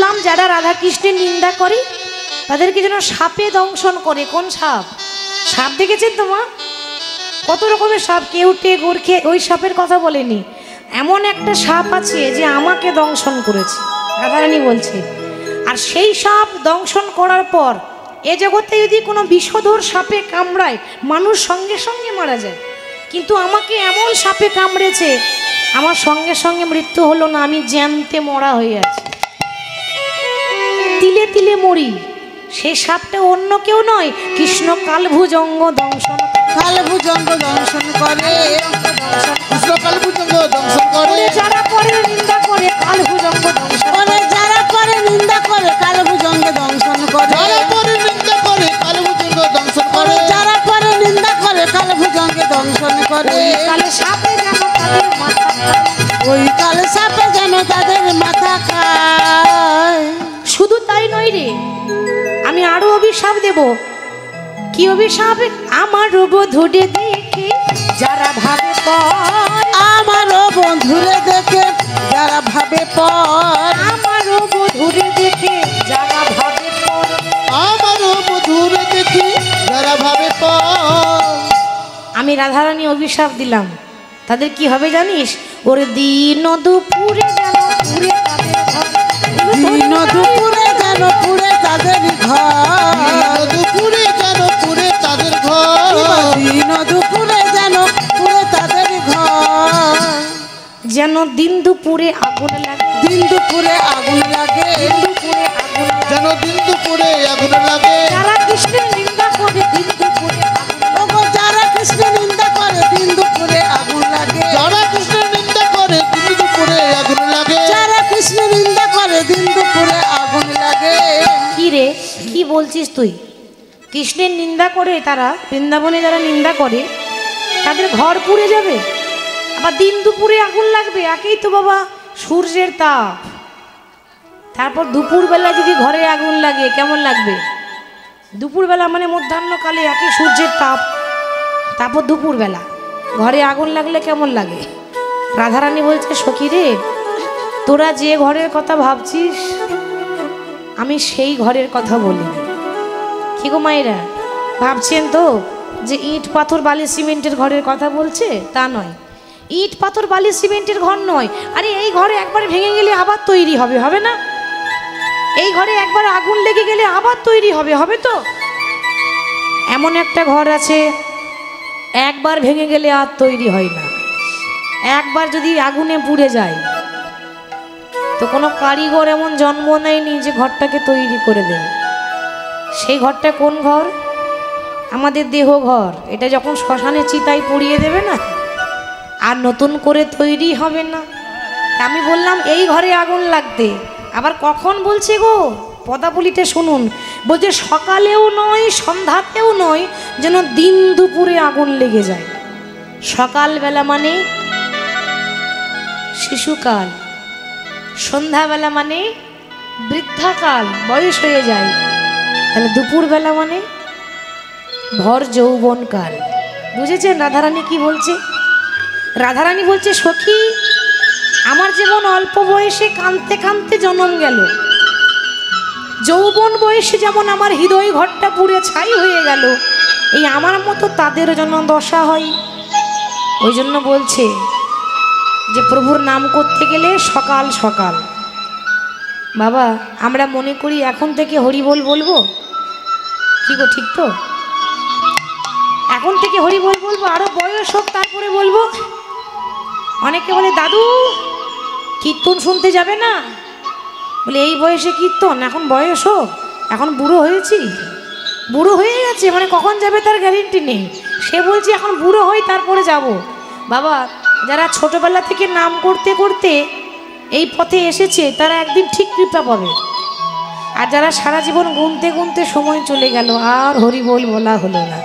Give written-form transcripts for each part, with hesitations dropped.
বললাম যারা রাধা কৃষ্ণের নিন্দা করে তাদেরকে যেন সাপে দংশন করে। কোন সাপ? সাপ দেখেছেন তো মা? কত রকমের সাপ, কেউটে, গোরখে, ওই সাপের কথা বলেনি। এমন একটা সাপ আছে যে আমাকে দংশন করেছে, রাধারানী বলছে। আর সেই সাপ দংশন করার পর এ জগতে যদি কোনো বিষধর সাপে কামড়ায় মানুষ সঙ্গে সঙ্গে মারা যায়, কিন্তু আমাকে এমন সাপে কামড়েছে আমার সঙ্গে সঙ্গে মৃত্যু হলো না, আমি জ্যান্তে মরা হয়ে আছি, তিলে তিলে মরি। সেই সাপটা অন্য কেউ নয়, কৃষ্ণ কালভুজঙ্গ দংশন, কালভুজঙ্গ দংশন করে, কৃষ্ণ কালভুজঙ্গ দংশন করে। যারা করে নিন্দা করে কালভুজঙ্গ দংশন করে, যারা করে নিন্দা করে কালভুজঙ্গ দংশন করে, যারা করে নিন্দা করে কালভুজঙ্গ দংশন করে, যারা করে নিন্দা করে কালভুজঙ্গ দংশন করে। কালে সাপে যেন তাদের মাথা খায়, ওই কালে সাপে যেন তাদের মাথা খায়। শুধু তাই নয় রে, আমি আরো অভিশাপ দেব। কি অভিশাপ? আমার বধূরে দেখে যারা ভাবে পর, আমারও বন্ধুরে দেখে যারা ভাবে পর, আমারও বধূরে দেখে যারা ভাবে পর, আমারও বধূরে দেখে যারা ভাবে পর। আমি রাধারানী অভিশাপ দিলাম, তাদের কি হবে জানিস? ওরে দিন দুপুরে যেন পুরে তাদের ঘর, দিন দুপুরে যেন পুরে তাদের ঘর, দুপুরে যেন পুরে তাদের ঘর, দিন দুপুরে যেন পুরে তাদের ঘর। যেন দিন দুপুরে আগুন লাগে, দিন দুপুরে আগুন লাগে, দিন দুপুরে আগুন লাগে, যেন দিন দুপুরে আগুন লাগে। যারা কৃষ্ণের নিন্দা করে দিন দুপুরে আগুন লাগে, ওগো যারা কৃষ্ণের নিন্দা করে দিন দুপুরে আগুন লাগে, যারা কৃষ্ণের নিন্দা করে দিন দুপুরে আগুন লাগে, যারা কৃষ্ণের নিন্দা করে দিন দুপুরে আগুন লাগে। কি রে, কি বলছিস তুই? কৃষ্ণের নিন্দা করে তারা, বৃন্দাবনে যারা নিন্দা করে তাদের ঘর পুড়ে যাবে, আবার দিন দুপুরে আগুন লাগবে? একেই তো বাবা সূর্যের তাপ, তারপর দুপুরবেলা যদি ঘরে আগুন লাগে কেমন লাগবে? দুপুরবেলা মানে মধ্যাহ্নকালে একই সূর্যের তাপ, তারপর দুপুরবেলা ঘরে আগুন লাগলে কেমন লাগে? রাধারানী বলছে সখী রে, তোরা যে ঘরের কথা ভাবছিস আমি সেই ঘরের কথা বলি। কি গো মায়েরা, ভাবছেন তো যে ইট পাথর বালি সিমেন্টের ঘরের কথা বলছে? তা নয়, ইট পাথর বালি সিমেন্টের ঘর নয়। আরে এই ঘরে একবার ভেঙে গেলে আবার তৈরি হবে, হবে না? এই ঘরে একবার আগুন লেগে গেলে আবার তৈরি হবে, হবে তো? এমন একটা ঘর আছে একবার ভেঙে গেলে আর তৈরি হয় না। একবার যদি আগুনে পুড়ে যায় তো কোনো কারিগর এমন জন্ম নেয়নি যে ঘরটাকে তৈরি করে দেবে। সেই ঘরটা কোন ঘর? আমাদের দেহ ঘর। এটা যখন শ্মশানে চিতায় পুড়িয়ে দেবে না, আর নতুন করে তৈরি হবে না। আমি বললাম এই ঘরে আগুন লাগতে, আবার কখন বলছে গো পদাবলিতে শুনুন, বলছে সকালেও নয় সন্ধ্যাতেও নয়, যেন দিন দুপুরে আগুন লেগে যায়। সকালবেলা মানে শিশুকাল, সন্ধ্যাবেলা মানে বৃদ্ধাকাল, বয়স হয়ে যায়, তাহলে দুপুরবেলা মানে ভর যৌবনকাল। বুঝেছেন রাধারানী কি বলছে? রাধারানী বলছে সখী, আমার যেমন অল্প বয়সে কাঁদতে কাঁদতে জন্ম গেল, যৌবন বয়সে যেমন আমার হৃদয় ঘরটা পুড়ে ছাই হয়ে গেল, এই আমার মতো তাদের জন্য দশা হয়। ওই জন্য বলছে যে প্রভুর নাম করতে গেলে সকাল সকাল। বাবা আমরা মনে করি এখন থেকে হরি বল বলবো, কি গো ঠিক তো? এখন থেকে হরি বল বলবো, আরো বয়স হোক তারপরে বলবো। অনেকে বলে দাদু কীর্তন শুনতে যাবে না? বলে এই বয়সে কীর্তন? এখন বয়স হোক, এখন বুড়ো হয়েছি, বুড়ো হয়ে গেছে মানে কখন যাবে তার গ্যারেন্টি নেই। সে বলছে এখন বুড়ো হই তারপরে যাব। বাবা যারা ছোটবেলা থেকে নাম করতে করতে এই পথে এসেছে তারা একদিন ঠিক কৃপা পাবে, আর যারা সারা জীবন গুনতে গুনতে সময় চলে গেল আর হরি বল বলা হলো না,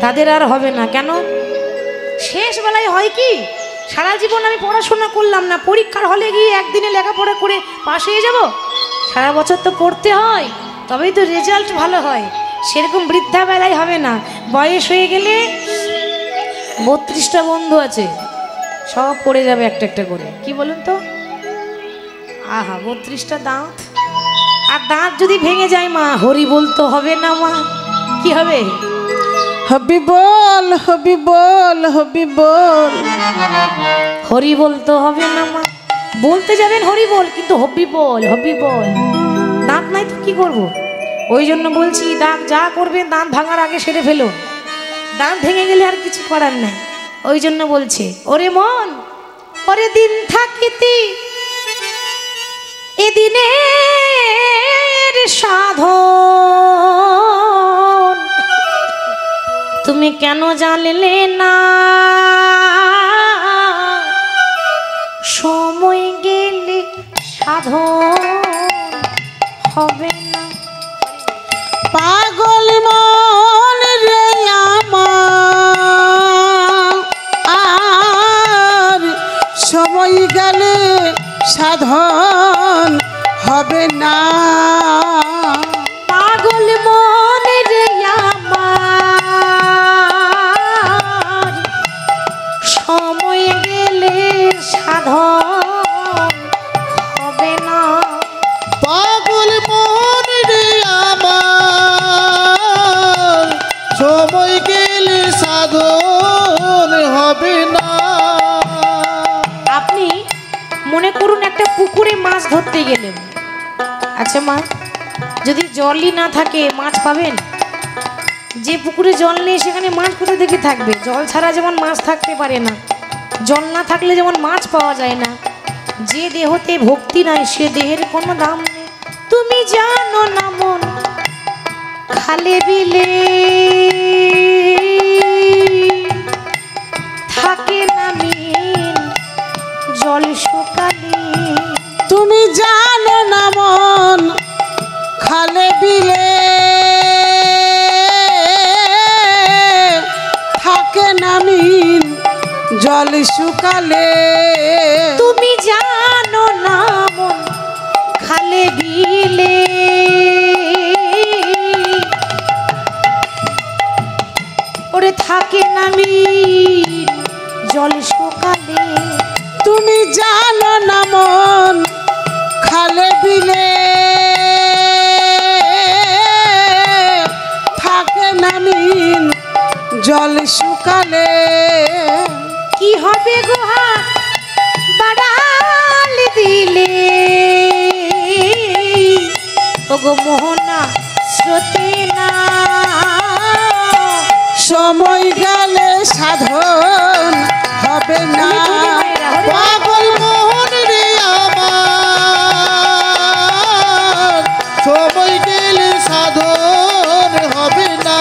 তাদের আর হবে না। কেন? শেষ বেলায় হয় কি, সারা জীবন আমি পড়াশোনা করলাম না, পরীক্ষার হলে গিয়ে একদিনে লেখাপড়া করে পাশ হয়ে যাব? সারা বছর তো পড়তে হয়, তবেই তো রেজাল্ট ভালো হয়। সেরকম বৃদ্ধাবেলায় হবে না। বয়স হয়ে গেলে 32টা বন্ধু আছে, সব পড়ে যাবে একটা একটা করে। কি বলুন তো? আহা 32টা দাঁত, আর দাঁত যদি ভেঙে যায় মা, হরি বলতে হবে না মা? কি হবে? হবি বল, হবি বল, হবি বল। হরি বলতে হবে না মা? বলতে যাবেন হরি বল, কিন্তু হবি বল, হবি বল। দাঁত নাই তো কি করব? ওই জন্য বলছি, দাঁত যা করবেন দাঁত ভাঙার আগে সেরে ফেলুন। দাঁত ভেঙে গেলে আর কিছু করার নাই। ওই জন্য বলছে, ওরে মন, ওরে দিন থাকিতে এদিনের সাধন তুমি কেন জানলে না? সময় গেলে সাধন হবে না। পাগল মন রে আমার, আর সময় গেলে সাধন হবে না। পাগল মন রে আমার, সময় গেলে সাধন হবে না। পাগল মন রে আমার, সময় গেলে সাধন হবে না। আপনি মনে করুন একটা পুকুরে মাছ ধরতে গেলেন। আচ্ছা মা, যদি জলই না থাকে মাছ পাবেন? যে পুকুরে জল নেই সেখানে মাছ কোথা থেকে থাকবে? জল ছাড়া যেমন মাছ থাকতে পারে না, জল না থাকলে যেমন মাছ পাওয়া যায় না। যে দেহতে ভক্তি নাই সে দেহের কোনো দাম নেই। তুমি জানো না মন, খালে বিলে থাকে না মিল, জল শুকালে। তুমি জানো না মন, খালে বিলে থাকে না মিল, জল শুকালে। তুমি জানো না মন, খালে বিলে ওরে থাকে না মিল, জল শুকালে। তুমি জানো না মন, খালে বিলে থাকে না মিল, জল শুকালে। কি হবে গুহা বাড়াল দিলে, ওগো মোহনা স্রোতে না। সময় গেলে সাধন হবে না। পাগল মোহন রে আমার, সময় গেলে সাধন হবে না।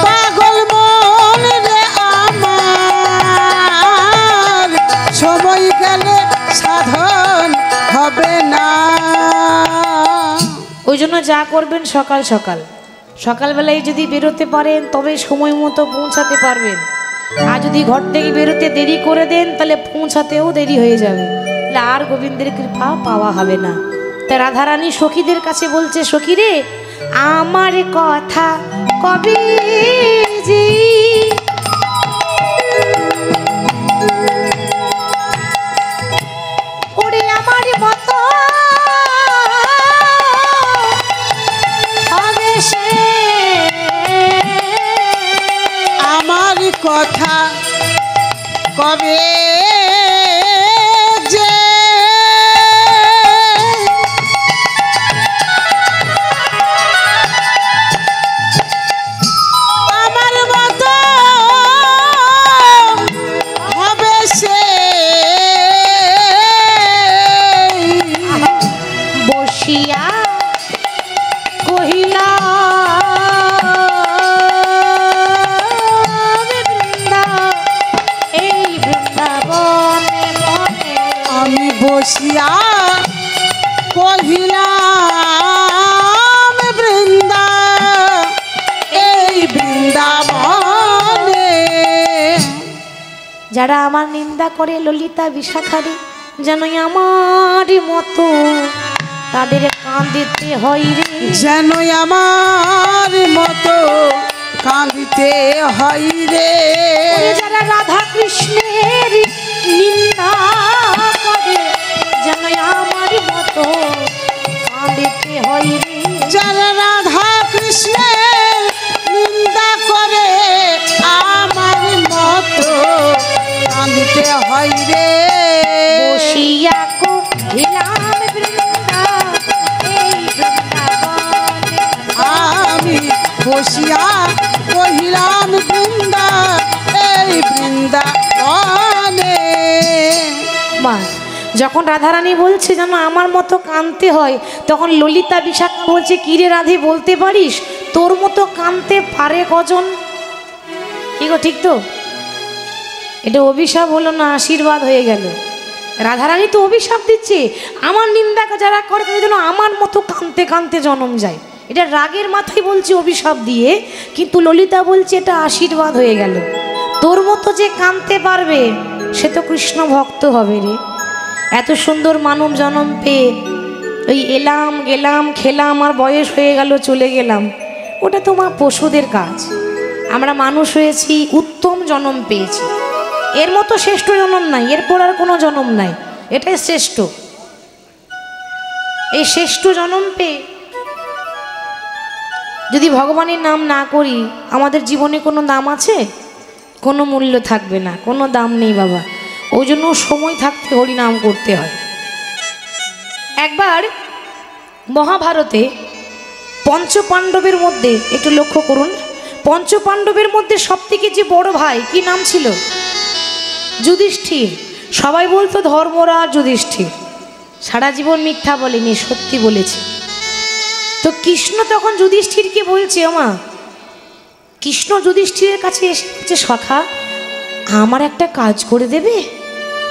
পাগল মন রে আমার, সময় গেলে সাধন হবে না। ওই জন্য যা করবেন সকাল সকাল, সকালবেলায় যদি বেরোতে পারেন তবে সময় মতো পৌঁছাতে পারবেন। আর যদি ঘর থেকে বেরোতে দেরি করে দেন তাহলে পৌঁছাতেও দেরি হয়ে যাবে, তাহলে আর গোবিন্দের কৃপা পাওয়া হবে না। তাই রাধারানী সখীদের কাছে বলছে, সখী রে আমার কথা কবে যে ওরে আমার মতো হবে সে। আমার কথা কবে যে আমার মতো হবে সে। বসিয়া কহিলা এই বৃন্দাবনে বনে। আমি বসিয়া কহিলাম বৃন্দা, এই বৃন্দাবনে। যারা আমার নিন্দা করে ললিতা বিশাখারে, যেন আমার মতো তাদের কাঁদিতে হয় রে। যেন আমার মতো কাঁদিতে হয় রে। ওরে যারা রাধা কৃষ্ণের নিন্দা করে, যেন আমার মতো যাই রে বসিয়া কহিলাম বৃন্দা এই বৃন্দাবনে। আমি বসিয়া কহিলাম বৃন্দা এই বৃন্দাবনে। মা যখন রাধারানী বলছে যেন আমার মতো কাঁদতে হয়, তখন ললিতা বিশাখা বলছে কিরে রাধে বলতে পারিস তোর মতো কাঁদতে পারে কজন? কি গো ঠিক তো? এটা অভিশাপ হলো না আশীর্বাদ হয়ে গেল? রাধারানী তো অভিশাপ দিচ্ছে আমার নিন্দা যারা করে তাদের জন্য আমার মতো কাঁদতে কাঁদতে জন্ম যায়। এটা রাগের মাথায় বলছে অভিশাপ দিয়ে, কিন্তু ললিতা বলছে এটা আশীর্বাদ হয়ে গেল। তোর মতো যে কাঁদতে পারবে সে তো কৃষ্ণ ভক্ত হবে রে। এত সুন্দর মানব জন্ম পেয়ে ওই এলাম গেলাম খেলাম আর বয়স হয়ে গেল চলে গেলাম, ওটা তো মা পশুদের কাজ। আমরা মানুষ হয়েছি, উত্তম জন্ম পেয়েছি, এর মতো শ্রেষ্ঠ জন্ম নাই, এরপর আর কোনো জন্ম নাই, এটাই শ্রেষ্ঠ। এই শ্রেষ্ঠ জন্ম পেয়ে যদি ভগবানের নাম না করি আমাদের জীবনে কোনো দাম আছে? কোনো মূল্য থাকবে না, কোনো দাম নেই বাবা। ওই জন্য সময় থাকতে হরিনাম করতে হয়। একবার মহাভারতে পঞ্চপাণ্ডবের মধ্যে একটু লক্ষ্য করুন, পঞ্চপাণ্ডবের মধ্যে সবথেকে যে বড় ভাই কি নাম ছিল? যুধিষ্ঠির। সবাই বলতো ধর্মরাজ যুধিষ্ঠির, সারা জীবন মিথ্যা বলেনি, সত্যি বলেছে। তো কৃষ্ণ তখন যুধিষ্ঠিরকে বলছে, ওমা কৃষ্ণ যুধিষ্ঠিরের কাছে এসে বলছে, সখা আমার একটা কাজ করে দেবে?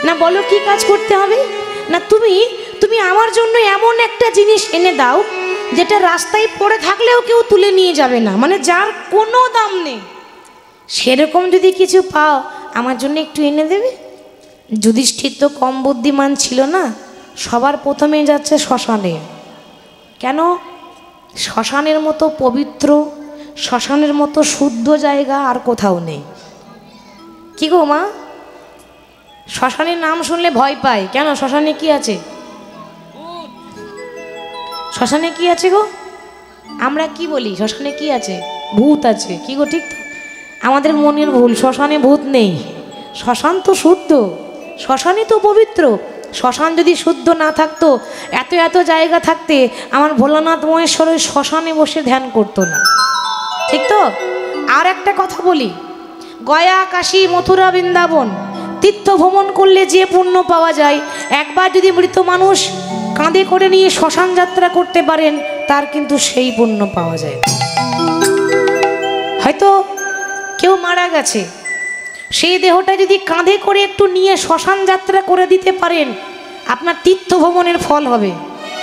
না বলো কি কাজ করতে হবে? না তুমি আমার জন্য এমন একটা জিনিস এনে দাও যেটা রাস্তায় পড়ে থাকলেও কেউ তুলে নিয়ে যাবে না, মানে যার কোনো দাম নেই, সেরকম যদি কিছু পাও আমার জন্য একটু এনে দেবে। যুধিষ্ঠির তো কম বুদ্ধিমান ছিল না, সবার প্রথমে যাচ্ছে শ্মশানে। কেন? শ্মশানের মতো পবিত্র, শ্মশানের মতো শুদ্ধ জায়গা আর কোথাও নেই। কি গো মা, শ্মশানের নাম শুনলে ভয় পায় কেন? শ্মশানে কি আছে? শ্মশানে কি আছে গো? আমরা কি বলি শ্মশানে কি আছে? ভূত আছে। কি গো ঠিক তো? আমাদের মনের ভুল, শ্মশানে ভূত নেই, শ্মশান তো শুদ্ধ, শ্মশানই তো পবিত্র। শ্মশান যদি শুদ্ধ না থাকতো, এত এত জায়গা থাকতে আমার ভোলানাথ মহেশ্বর ওই শ্মশানে বসে ধ্যান করতো না, ঠিক তো? আর একটা কথা বলি, গয়া কাশী মথুরা বৃন্দাবন তীর্থ ভ্রমণ করলে যে পুণ্য পাওয়া যায়, একবার যদি মৃত মানুষ কাঁধে করে নিয়ে শ্মশান যাত্রা করতে পারেন তার কিন্তু সেই পুণ্য পাওয়া যায়। হয়তো কেউ মারা গেছে, সেই দেহটা যদি কাঁধে করে একটু নিয়ে শ্মশান যাত্রা করে দিতে পারেন, আপনার তীর্থ ভ্রমণের ফল হবে।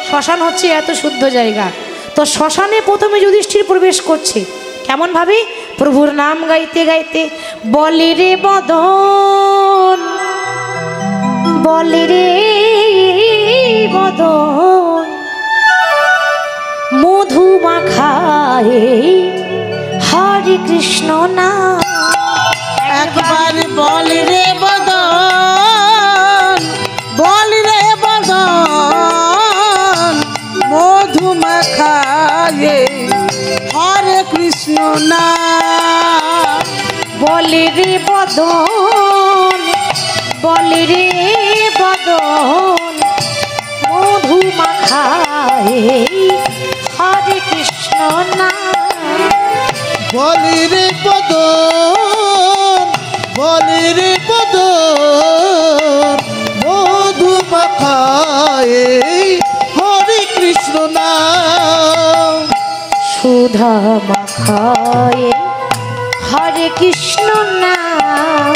শ্মশান হচ্ছে এত শুদ্ধ জায়গা। তো শ্মশানে প্রথমে যুধিষ্ঠির প্রবেশ করছে, কেমন ভাবে? প্রভুর নাম গাইতে গাইতে, বলে রে বদন, বলে রে বদন, মধু মাখায় হরে কৃষ্ণ নাম। একবার বল রে বদন, বল রে বদন, মধু মাখায়ে হরে কৃষ্ণ নাম। বলে রে বদন, বলে রে বদন, মধু মাখায় হরে কৃষ্ণ নাম। বলি রে বদন, বলি রে বদন, মধু মাখায়ে হরে কৃষ্ণ নাম। সুধা মাখায় হরে কৃষ্ণ নাম,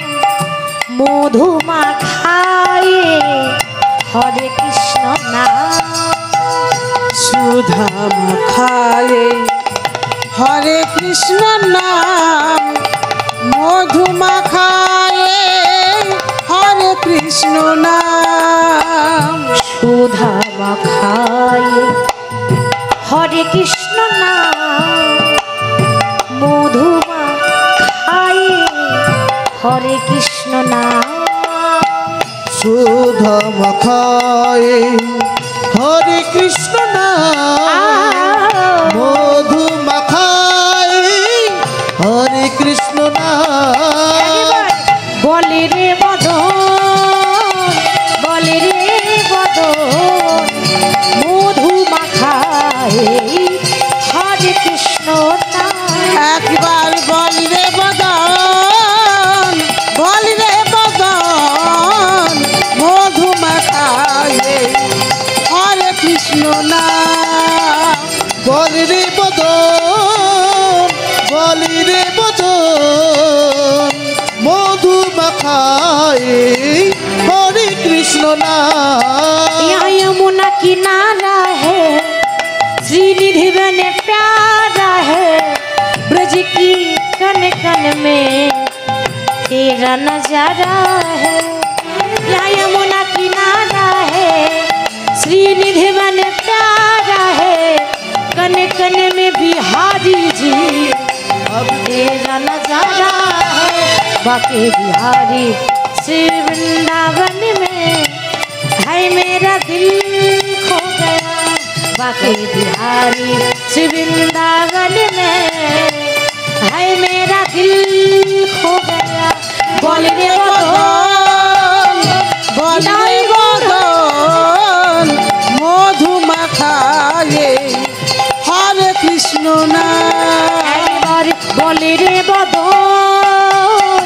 মধু মাখায় হরে কৃষ্ণ নাম। সুধা মাখায়ে হরে কৃষ্ণ নাম, মধু মাখায়ে হরে কৃষ্ণ নাম। সুধা মাখায় হরে কৃষ্ণ নাম, মধু মাখায় হরে কৃষ্ণ নাম। সুধা মাখায়ে হরে কৃষ্ণ নাম, মধু মাখায়ে হরে কৃষ্ণ নাম। বলে রে বদন, বলি রে বদন বলি রে বদন মধু মাখায় হরে কৃষ্ণ নাম यहाँ यमुना किनारा है श्रीनिधि बन प्यारा है ब्रज की कन कन में तेरा नजारा है यहाँ यमुना किनारा है श्रीनिधि बन प्यारा है कन कन में बिहारी जी अब तेरा नजारा है बाकी बिहारी श्री वृंदावन में है मेरा दिल खो गया बाकी बिहारी श्री वृंदावन में है मेरा दिल खो गया बोल रे বদন বলি রে বদন মধু মাখায়ে হরে কৃষ্ণ নাম একবার বলে রে বদন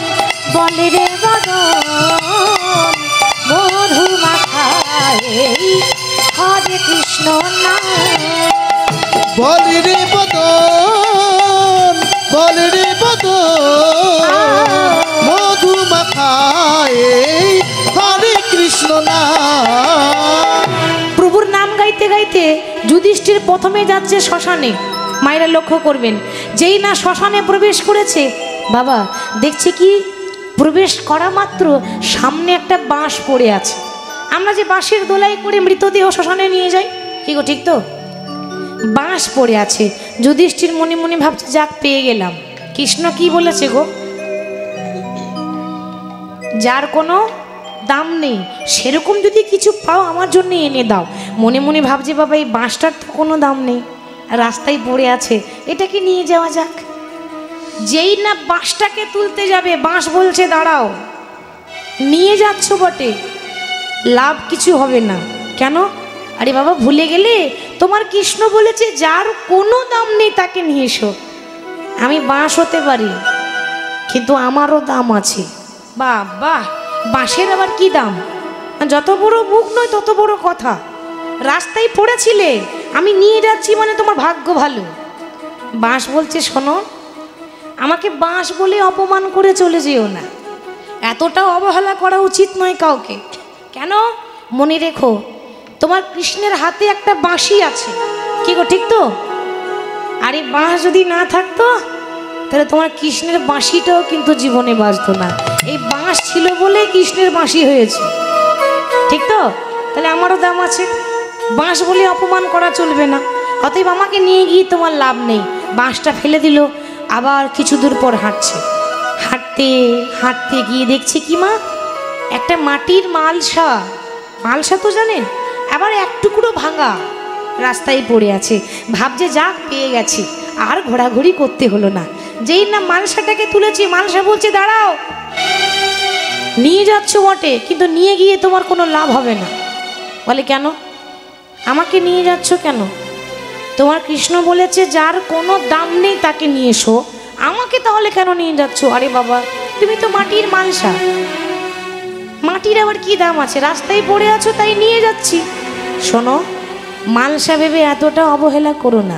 বলে রে বদন মধু মাখায় হরে কৃষ্ণ নাম বলি রে বদন বলি রে বদন মধু মাখায় হরে কৃষ্ণ নাম প্রভুর নাম গাইতে গাইতে যুধিষ্ঠির প্রথমে যাচ্ছে শ্মশানে। মায়েরা লক্ষ্য করবেন, যেই না শ্মশানে প্রবেশ করেছে বাবা দেখছে কি প্রবেশ করা মাত্র সামনে একটা বাঁশ পড়ে আছে। আমরা যে বাঁশের দোলাই করে মৃতদেহ শ্মশানে নিয়ে যাই, কি গো ঠিক তো? বাঁশ পড়ে আছে। যুধিষ্ঠির মনে মনে ভাবছে যাক পেয়ে গেলাম। কৃষ্ণ কি বলেছে গো, যার কোনো দাম নেই সেরকম যদি কিছু পাও আমার জন্য এনে দাও। মনে মনে ভাবছে বাবা এই বাঁশটার তো কোনো দাম নেই, রাস্তায় পড়ে আছে, এটাকে নিয়ে যাওয়া যাক। যেই না বাঁশটাকে তুলতে যাবে বাঁশ বলছে দাঁড়াও, নিয়ে যাচ্ছ বটে লাভ কিছু হবে না। কেন? আরে বাবা ভুলে গেলে তোমার কৃষ্ণ বলেছে যার কোনো দাম নেই তাকে নিয়ে এসো। আমি বাঁশ হতে পারি কিন্তু আমারও দাম আছে। বাহ বাহ, বাঁশের আবার কি দাম? যত বড় বুক নয় তত বড় কথা। রাস্তায় পড়েছিলে আমি নিয়ে যাচ্ছি মানে তোমার ভাগ্য ভালো। বাঁশ বলছে শোনো, আমাকে বাঁশ বলে অপমান করে চলে যেও না, এতটাও অবহেলা করা উচিত নয় কাউকে। কেন? মনে রেখো তোমার কৃষ্ণের হাতে একটা বাঁশি আছে, কি গো ঠিক তো? আর এই বাঁশ যদি না থাকতো তাহলে তোমার কৃষ্ণের বাঁশিটাও কিন্তু জীবনে বাজতো না। এই বাঁশ ছিল বলে কৃষ্ণের বাঁশি হয়েছে, ঠিক তো? তাহলে আমারও দাম আছে, বাঁশ বলে অপমান করা চলবে না। অতএব আমাকে নিয়ে গিয়ে তোমার লাভ নেই। বাঁশটা ফেলে দিল, আবার কিছু দূর পর হাঁটছে। হাঁটতে হাঁটতে গিয়ে দেখছে কি মা, একটা মাটির মালসা, মালসা তো জানেন, আবার এক টুকরো ভাঙা রাস্তায় পড়ে আছে। ভাবছে যাক পেয়ে গেছে, আর ঘোরাঘুরি করতে হলো না। যেই না মালসাটাকে তুলেছে মালসা বলছে দাঁড়াও, নিয়ে যাচ্ছ বটে কিন্তু নিয়ে গিয়ে তোমার কোনো লাভ হবে না। বলে কেন? আমাকে নিয়ে যাচ্ছ কেন? তোমার কৃষ্ণ বলেছে যার কোনো দাম নেই তাকে নিয়ে এসো, আমাকে তাহলে কেন নিয়ে যাচ্ছ? আরে বাবা তুমি তো মাটির মালসা, মাটির আবার কি দাম আছে? রাস্তায় পড়ে আছো তাই নিয়ে যাচ্ছি। শোনো, মালসা ভেবে এতটা অবহেলা করো না,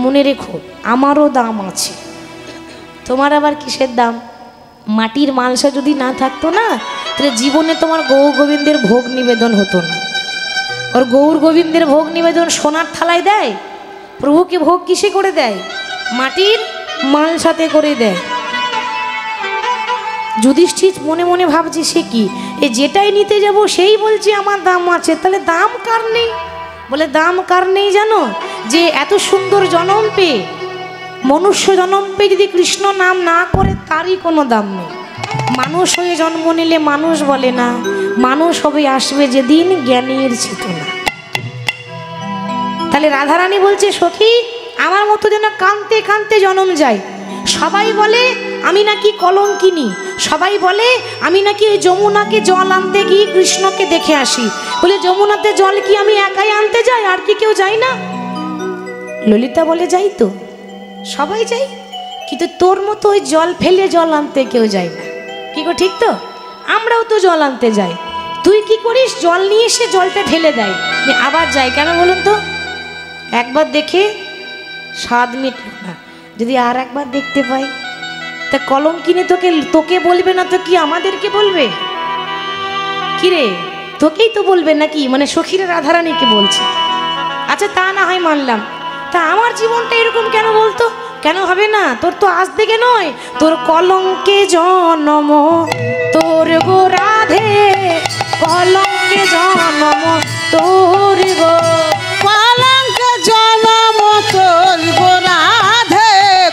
মনে রেখো আমারও দাম আছে। তোমার আবার কিসের দাম? মাটির মালসা যদি না থাকতো না তাহলে জীবনে তোমার গৌর গোবিন্দের ভোগ নিবেদন হতো না। ওর গৌর গোবিন্দের ভোগ নিবেদন সোনার থালায় দেয়, প্রভুকে ভোগ কিসে করে দেয়? মাটির মালসাতে করে দেয়। যুধিষ্ঠির মনে মনে ভাবছে সে কি, এ যেটাই নিতে যাব সেই বলছে আমার দাম আছে, তাহলে দাম কার নেই? বলে দাম কার নেই জানো? যে এত সুন্দর জনম পেয়ে, মনুষ্য জনম পেয়ে যদি কৃষ্ণ নাম না করে তারই কোনো দাম নেই। মানুষ হয়ে জন্ম নিলে মানুষ বলে না, মানুষ হবে আসবে যেদিন জ্ঞানের চেতনা। তাহলে রাধারানী বলছে সখী আমার মতো যেন কাঁদতে কাঁদতে জনম যায়। সবাই বলে আমি নাকি কলঙ্কিনী, সবাই বলে আমি নাকি ওই যমুনাকে জল আনতে গিয়ে কৃষ্ণকে দেখে আসি। বলে যমুনাতে জল কি আমি একাই আনতে যাই, আর কি কেউ যায় না? ললিতা বলে যাই তো, সবাই যাই, কিন্তু তোর মতো ওই জল ফেলে জল আনতে কেউ যায় না। কি গো ঠিক তো? আমরাও তো জল আনতে যাই, তুই কি করিস? জল নিয়ে এসে জলটা ফেলে দেয়, আবার যাই। কেন বলুন তো? একবার দেখে স্বাদ মিটল না, যদি আর একবার দেখতে পাই তা কলঙ্কিনী তোকে বলবে না তো কি আমাদেরকে বলবে? কিরে, তোকেই তো বলবে নাকি? মানে সখীরা রাধারানীকে বলছে। আচ্ছা তা না হয় মানলাম, তা আমার জীবনটা এরকম কেন বলতো? কেন হবে না? তোর তো আজ থেকে নয়, তোর কলঙ্কে জন্ম তোর গো রাধে, কলঙ্কে জন্ম তোর গো, কলঙ্কে জন্ম তোর গো রাধে,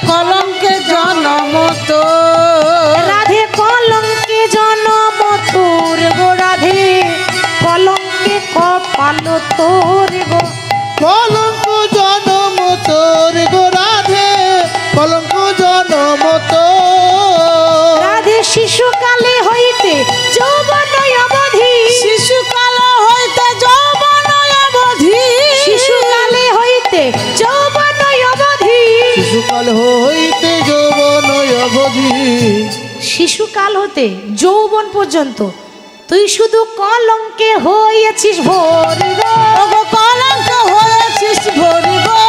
কলঙ্কে জন্ম তোর রাধে কলঙ্কে জন্ম তোর গো রাধে, কলঙ্কে কপাল তোর গো, কলঙ্ক জনম তোর গো রাধে, কলঙ্ক জনম তোর। রাধে শিশুকালে হইতে যৌবন অবধি, শিশুকাল হইতে যৌবন অবধি, শিশুকালে হইতে যৌবন অবধি, শিশুকাল হইতে যৌবন অবধি, শিশুকাল হতে যৌবন পর্যন্ত তুই শুধু কলঙ্কে হয়েছিস ভোর গো, ওগো কলঙ্ক হয়েছিস ভরি গো,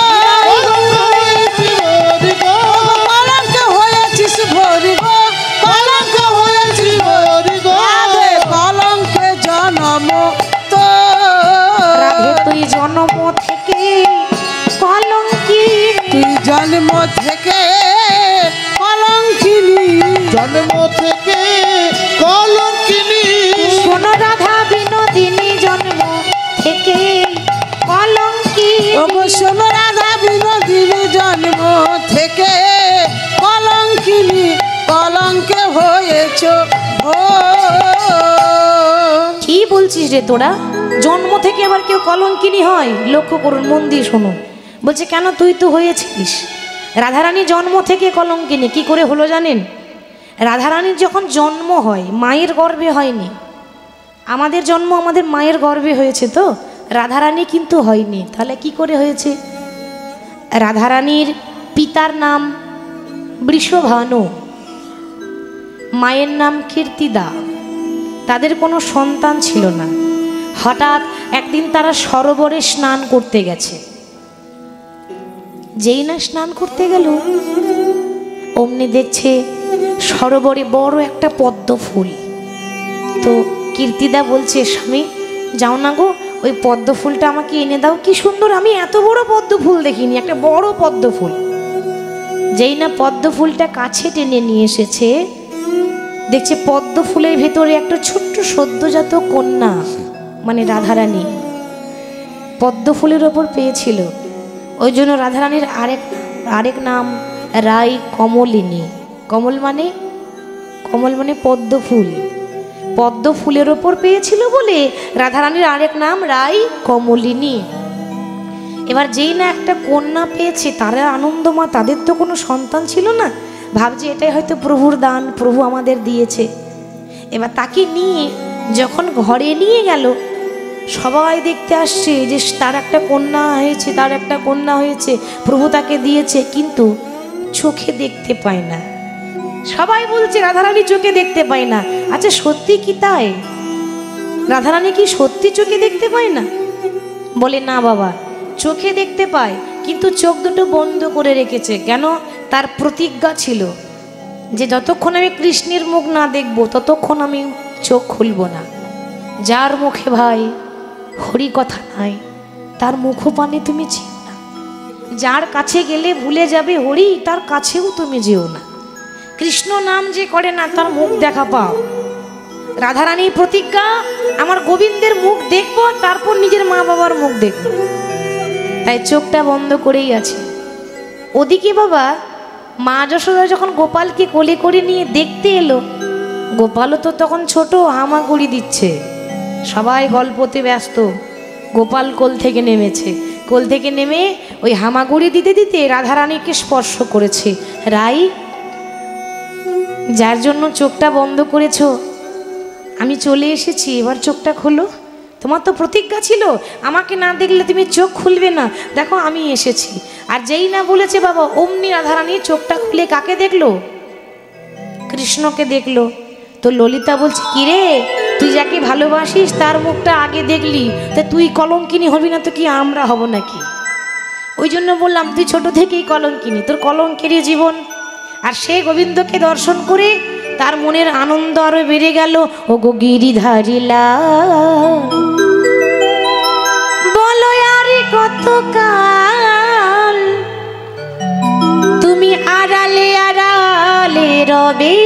কলঙ্ক হয়েছি ভরি গো, ওগো কলঙ্ক হয়েছিস ভরি গো, কলঙ্ক হয়েছি ভরি গো। রাধে কলঙ্কে জন্ম তোর, রাধে তুই জন্ম থেকে কলঙ্কি, তুই জন্ম থেকে কলঙ্কিনী, জন্ম থেকে কলঙ্কিনী, শোনো রাধা বিনোদিনী জন্ম থেকে কলঙ্কি, ওগো শোন রাধা বিনোদিনী জন্ম থেকে কলঙ্কিনী, কলঙ্কে হয়েছ ভোর। কি বলছিস রে তোরা? জন্ম থেকে আবার কেউ কলঙ্কিনী হয়? লক্ষ্য করুন, মন দিয়ে শুনুন। বলছে কেন, তুই তো হয়েছিস। রাধারানী জন্ম থেকে কলঙ্কিনী কি করে হলো জানেন? রাধারানীর যখন জন্ম হয় মায়ের গর্ভে হয়নি, আমাদের জন্ম আমাদের মায়ের গর্ভে হয়েছে, তো রাধারানী কিন্তু হয়নি। তাহলে কি করে হয়েছে? রাধারানীর পিতার নাম বৃষভানু, মায়ের নাম কীর্তিদা, তাদের কোনো সন্তান ছিল না। হঠাৎ একদিন তারা সরোবরে স্নান করতে গেছে। যেই না স্নান করতে গেল অমনি দেখছে সরোবরে বড় একটা পদ্ম ফুল। তো কীর্তিদা বলছে, স্বামী যাও না গো, ওই পদ্ম ফুলটা আমাকে এনে দাও। কি সুন্দর, আমি এত বড় পদ্ম ফুল দেখিনি, একটা বড় পদ্ম ফুল। যেই না পদ্ম ফুলটা কাছে টেনে নিয়ে এসেছে, দেখছে পদ্ম ফুলের ভেতরে একটা ছোট্ট সদ্যজাত কন্যা, মানে রাধারানী পদ্ম ফুলের ওপর পেয়েছিল। ওই জন্য রাধারানীর আরেক নাম রাই কমলিনী। কমল মানে পদ্ম ফুল, পদ্ম ফুলের ওপর পেয়েছিল বলে রাধারানীর আরেক নাম রাই কমলিনী। এবার যেই না একটা কন্যা পেয়েছে, তারা আনন্দমা, তাদের তো কোনো সন্তান ছিল না, ভাবছে এটাই হয়তো প্রভুর দান, প্রভু আমাদের দিয়েছে। এবার তাকে নিয়ে যখন ঘরে নিয়ে গেল, সবাই দেখতে আসছে যে তার একটা কন্যা হয়েছে, তার একটা কন্যা হয়েছে, প্রভু তাকে দিয়েছে, কিন্তু চোখে দেখতে পায় না। সবাই বলছে রাধারানী চোখে দেখতে পায় না। আচ্ছা সত্যি কি তাই? রাধারানী কি সত্যি চোখে দেখতে পায় না? বলে না বাবা, চোখে দেখতে পায়, কিন্তু চোখ দুটো বন্ধ করে রেখেছে। কেন? তার প্রতিজ্ঞা ছিল যে যতক্ষণ আমি কৃষ্ণের মুখ না দেখব ততক্ষণ আমি চোখ খুলব না। যার মুখে ভাই হরি কথা নাই, তার মুখপানে তুমি যেও না। যার কাছে গেলে ভুলে যাবে হরি, তার কাছেও তুমি যেও না। কৃষ্ণ নাম যে করে না, তার মুখ দেখা পাও। রাধারানী প্রতিজ্ঞা, আমার গোবিন্দের মুখ দেখব, তারপর নিজের মা বাবার মুখ দেখব। তাই চোখটা বন্ধ করেই আছে। ওদিকে বাবা মা যশোদা যখন গোপালকে কোলে করে নিয়ে দেখতে এলো, গোপালও তো তখন ছোট, হামাগুড়ি দিচ্ছে। সবাই গল্পতে ব্যস্ত। গোপাল কোল থেকে নেমেছে, কোল থেকে নেমে ওই হামাগুড়ি দিতে দিতে রাধারানীকে স্পর্শ করেছে। রাই, যার জন্য চোখটা বন্ধ করেছো, আমি চলে এসেছি, এবার চোখটা খোলো। তোমার তো প্রতিজ্ঞা ছিল আমাকে না দেখলে তুমি চোখ খুলবে না, দেখো আমি এসেছি। আর যেই না বলেছে বাবা, অমনি রাধারানী চোখটা খুলে কাকে দেখলো? কৃষ্ণকে দেখলো। তো ললিতা বলছে, কিরে তুই যাকে ভালোবাসিস তার মুখটা আগে দেখলি, তা তুই কলঙ্কিনী হবি না তো কি আমরা হব নাকি? ওই জন্য বললাম তুই ছোট থেকেই কলঙ্কিনী, তোর কলঙ্কেরই জীবন। আর সে গোবিন্দকে দর্শন করে তার মনের আনন্দ আরো বেড়ে গেল। ও গো গিরিধারী লাল, বলো আরে কতকাল তুমি আড়ালে আড়ালে রবে,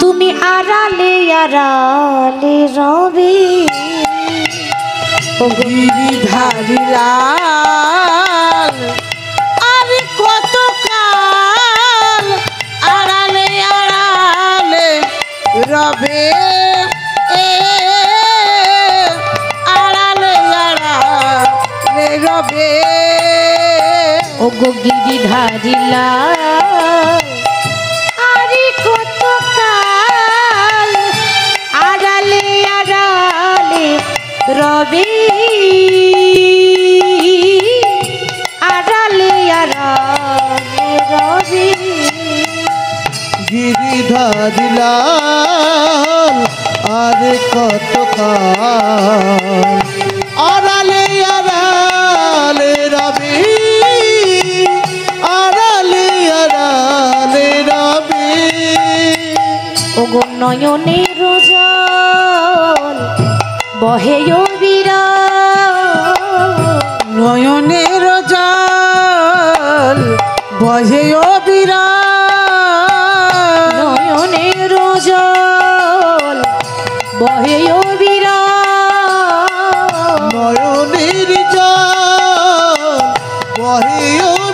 তুমি আড়ালে আড়ালে রবে। ও গিরিধারী লাল, আরে কতকাল আড়ালে আড়ালে রবে, আড়ালে আড়ালে রবে। ও গো গিরিধারী লাল, আরে কতকাল আড়ালে আড়ালে রবে, আড়ালে আড়ালে রবে। গিরিধারী লাল আর কতকাল আড়ালে আড়ালে রবি, আড়ালে আড়ালে রবি। ও গো নয়নের জল বহে বিরাল, নয়নের জল বহে বিরাল, নয়নের জল বহে বিরাল, নয়নের জল বহে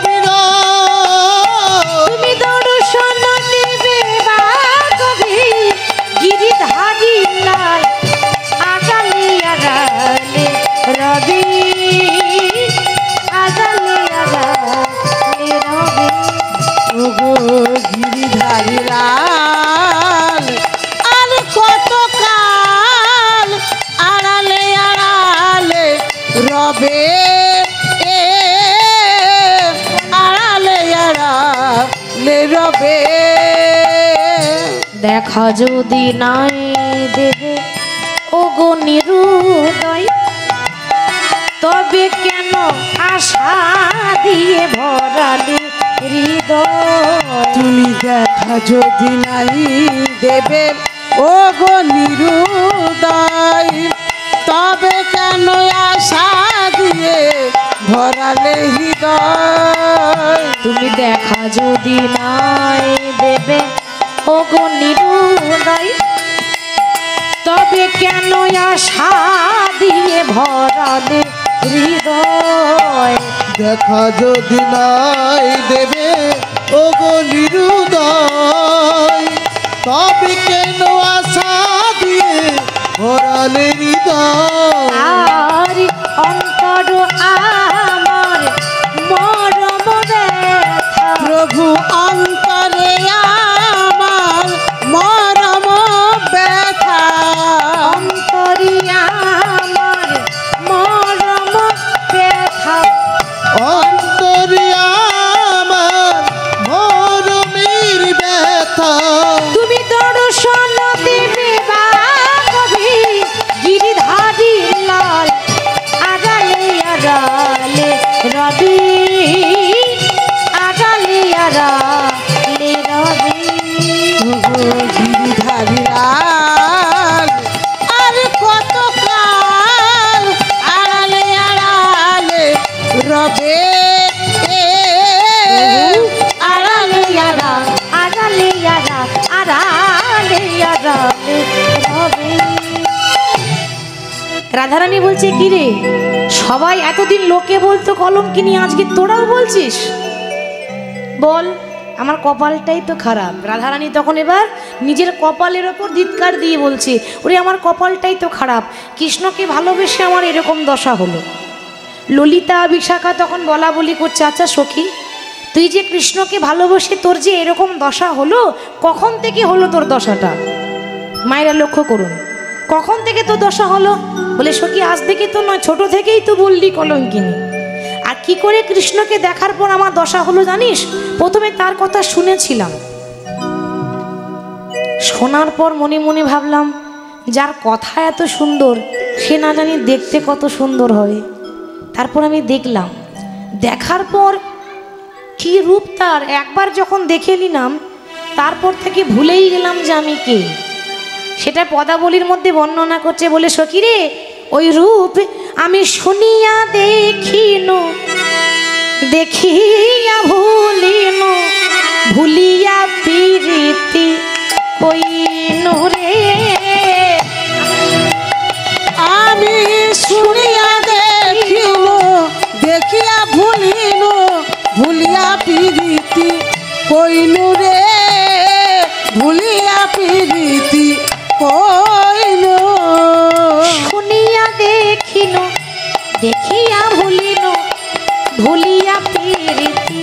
বিরাল। তুমি দর্শন দেবে বা কবি গিরিধারী লাল, আড়ালে আড়ালে রবি, আড়ালে আড়ালে রবি। ওগো গিরিধারী লাল, আর কতকাল আড়ালে আড়ালে রবে, আড়ালে আড়ালে রবে। দেখা যদি নাই দেবে ও গো নিরুদয়, তবে কেন আশা দিয়ে ভরালে হৃদয়। তুমি দেখা যদি নাই দেবে ও গো নিরুদয়, তবে কেন আশা দিয়ে ভরালে হৃদয়। তুমি দেখা যদি নাই দেবে ও গো নিরুদয়, তবে কেন আশা দিয়ে ভরালে হৃদয়। দেখা যদি নাই দেবে ও গো নিরুদয়, তবে কেন আশা দিয়ে ভরালে হৃদয়। আর অন্তর আমার মরম ব্যথা, প্রভু অন্তরে আমার মরম ব্যথা, অন্তরে আমার মরম ব্যথা। অন্তরে আমার মরমের ব্যথা। তুমি দর্শন দেবে বা কবি গিরিধারী লাল, আড়ালে আড়ালে রবি, আড়ালে আড়ালে রবি। ওগো গিরিধারী লাল, আর কতকাল আড়ালে আড়ালে রবে, আড়ালে আড়া, আড়ালে আড়া, আড়ালে আড়ালে রবি। রাধারানী বলছে কি রে, সবাই এতদিন লোকে বলতো কলঙ্কিনী, আজকে তোরাও বলছিস? বল, আমার কপালটাই তো খারাপ। রাধারানী তখন এবার নিজের কপালের ওপর ধিৎকার দিয়ে বলছে, ওরে আমার কপালটাই তো খারাপ, কৃষ্ণকে ভালোবেসে আমার এরকম দশা হলো। ললিতা বিশাখা তখন বলা বলি করছে, আচ্ছা সখী, তুই যে কৃষ্ণকে ভালোবেসে তোর যে এরকম দশা হলো, কখন থেকে হলো তোর দশাটা? মায়েরা লক্ষ্য করুন, কখন থেকে তোর দশা হলো? বলে সখী আজ থেকে তো নয়, ছোট থেকেই তো বললি কলঙ্কিনী। আর কি করে কৃষ্ণকে দেখার পর আমার দশা হলো জানিস? প্রথমে তার কথা শুনেছিলাম, শোনার পর মনে মনে ভাবলাম যার কথা এত সুন্দর সে না জানি দেখতে কত সুন্দর হয়। তারপর আমি দেখলাম, দেখার পর কি রূপ তার, একবার যখন দেখে নিলাম তারপর থেকে ভুলেই গেলাম যে আমি কে। সেটা পদাবলীর মধ্যে বর্ণনা করছে, বলে সখী রে ওই রূপ আমি শুনিয়া দেখিনু, দেখিয়া ভুলিনু, ভুলিয়া প্রীতি কইনু রে। আমি শুনিয়া দেখিনু, দেখিয়া ভুলিনু, ভুলিয়া প্রীতি কইনু রে, ভুলিয়া প্রীতি কইনু। শুনিয়া দেখিনু, দেখিয়া ভুলিনু, ভুলিয়া প্রীতি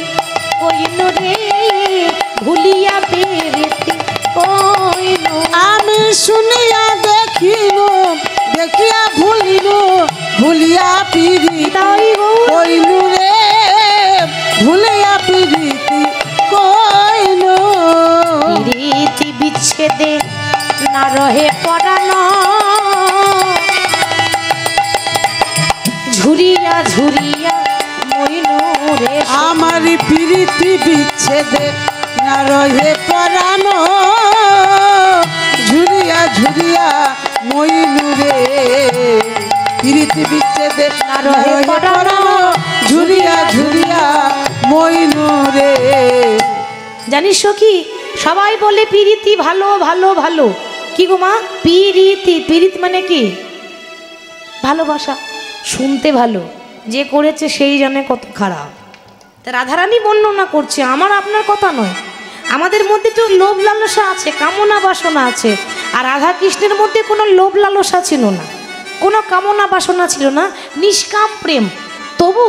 কইনু রে, ভুলিয়া প্রীতি কইনু। আমি শুনিয়া দেখিনু, দেখিয়া ভুলিনু, ভুলিয়া প্রীতি কইনু রে, ভুলিয়া প্রীতি কইনু। প্রীতি বিচ্ছেদে না রহে পরাণ, ঝুরিয়া ঝুরিয়া মইনু রে। আমার প্রীতি বিচ্ছেদে না রহে পরাণ, ঝুরিয়া ঝুরিয়া মইনু রে। প্রীতি বিচ্ছেদে না রহে পরাণ, ঝুরিয়া ঝুরিয়া মইনু রে। জানিস কি সবাই বলে প্রীতি ভালো ভালো ভালো, কি গো মা? প্রীতি, প্রীতি মানে কি? ভালোবাসা, শুনতে ভালো, যে করেছে সেই জানে কত খারাপ। তা রাধারানী বর্ণনা করছে, আমার আপনার কথা নয়। আমাদের মধ্যে তো লোভ লালসা আছে, কামনা বাসনা আছে, আর রাধা কৃষ্ণের মধ্যে কোনো লোভ লালসা ছিল না, কোনো কামনা বাসনা ছিল না, নিষ্কাম প্রেম। তবু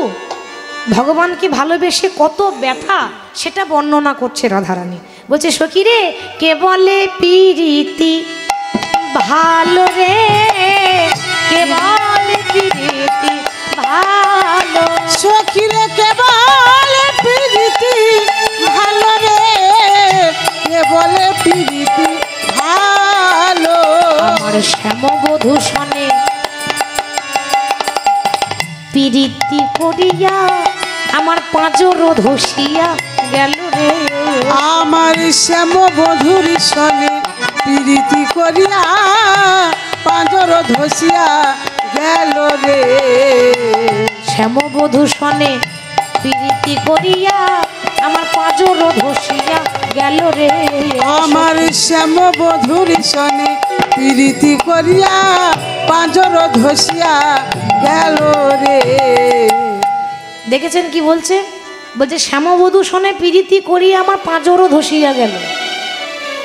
ভগবানকে ভালোবেসে কত ব্যথা সেটা বর্ণনা করছে রাধারানী। বলছে সখী রে কে বলে প্রীতি ভালো রে, কে বলে প্রীতি ভালো। সখী রে কে বলে প্রীতি ভালো রে, কে বলে প্রীতি ভালো। আমার শ্যামবধূ শনে প্রীতি করিয়া আমার পাঁজর ধসিয়া গেল রে। আমার শ্যামবধূর সনে প্রীতি করিয়া পাঁজর ধসিয়া গেল রে। শ্যামবধূ শনে প্রীতি করিয়া আমার পাঁজর ধসিয়া গেল রে। আমার শ্যামবধূর সনে প্রীতি করিয়া পাঁজর ধসিয়া গেল রে। দেখেছেন কি বলছে? বলছে শ্যামবধূ শনে প্রীতি করিয়া আমার পাঁজরও ধসিয়া গেল।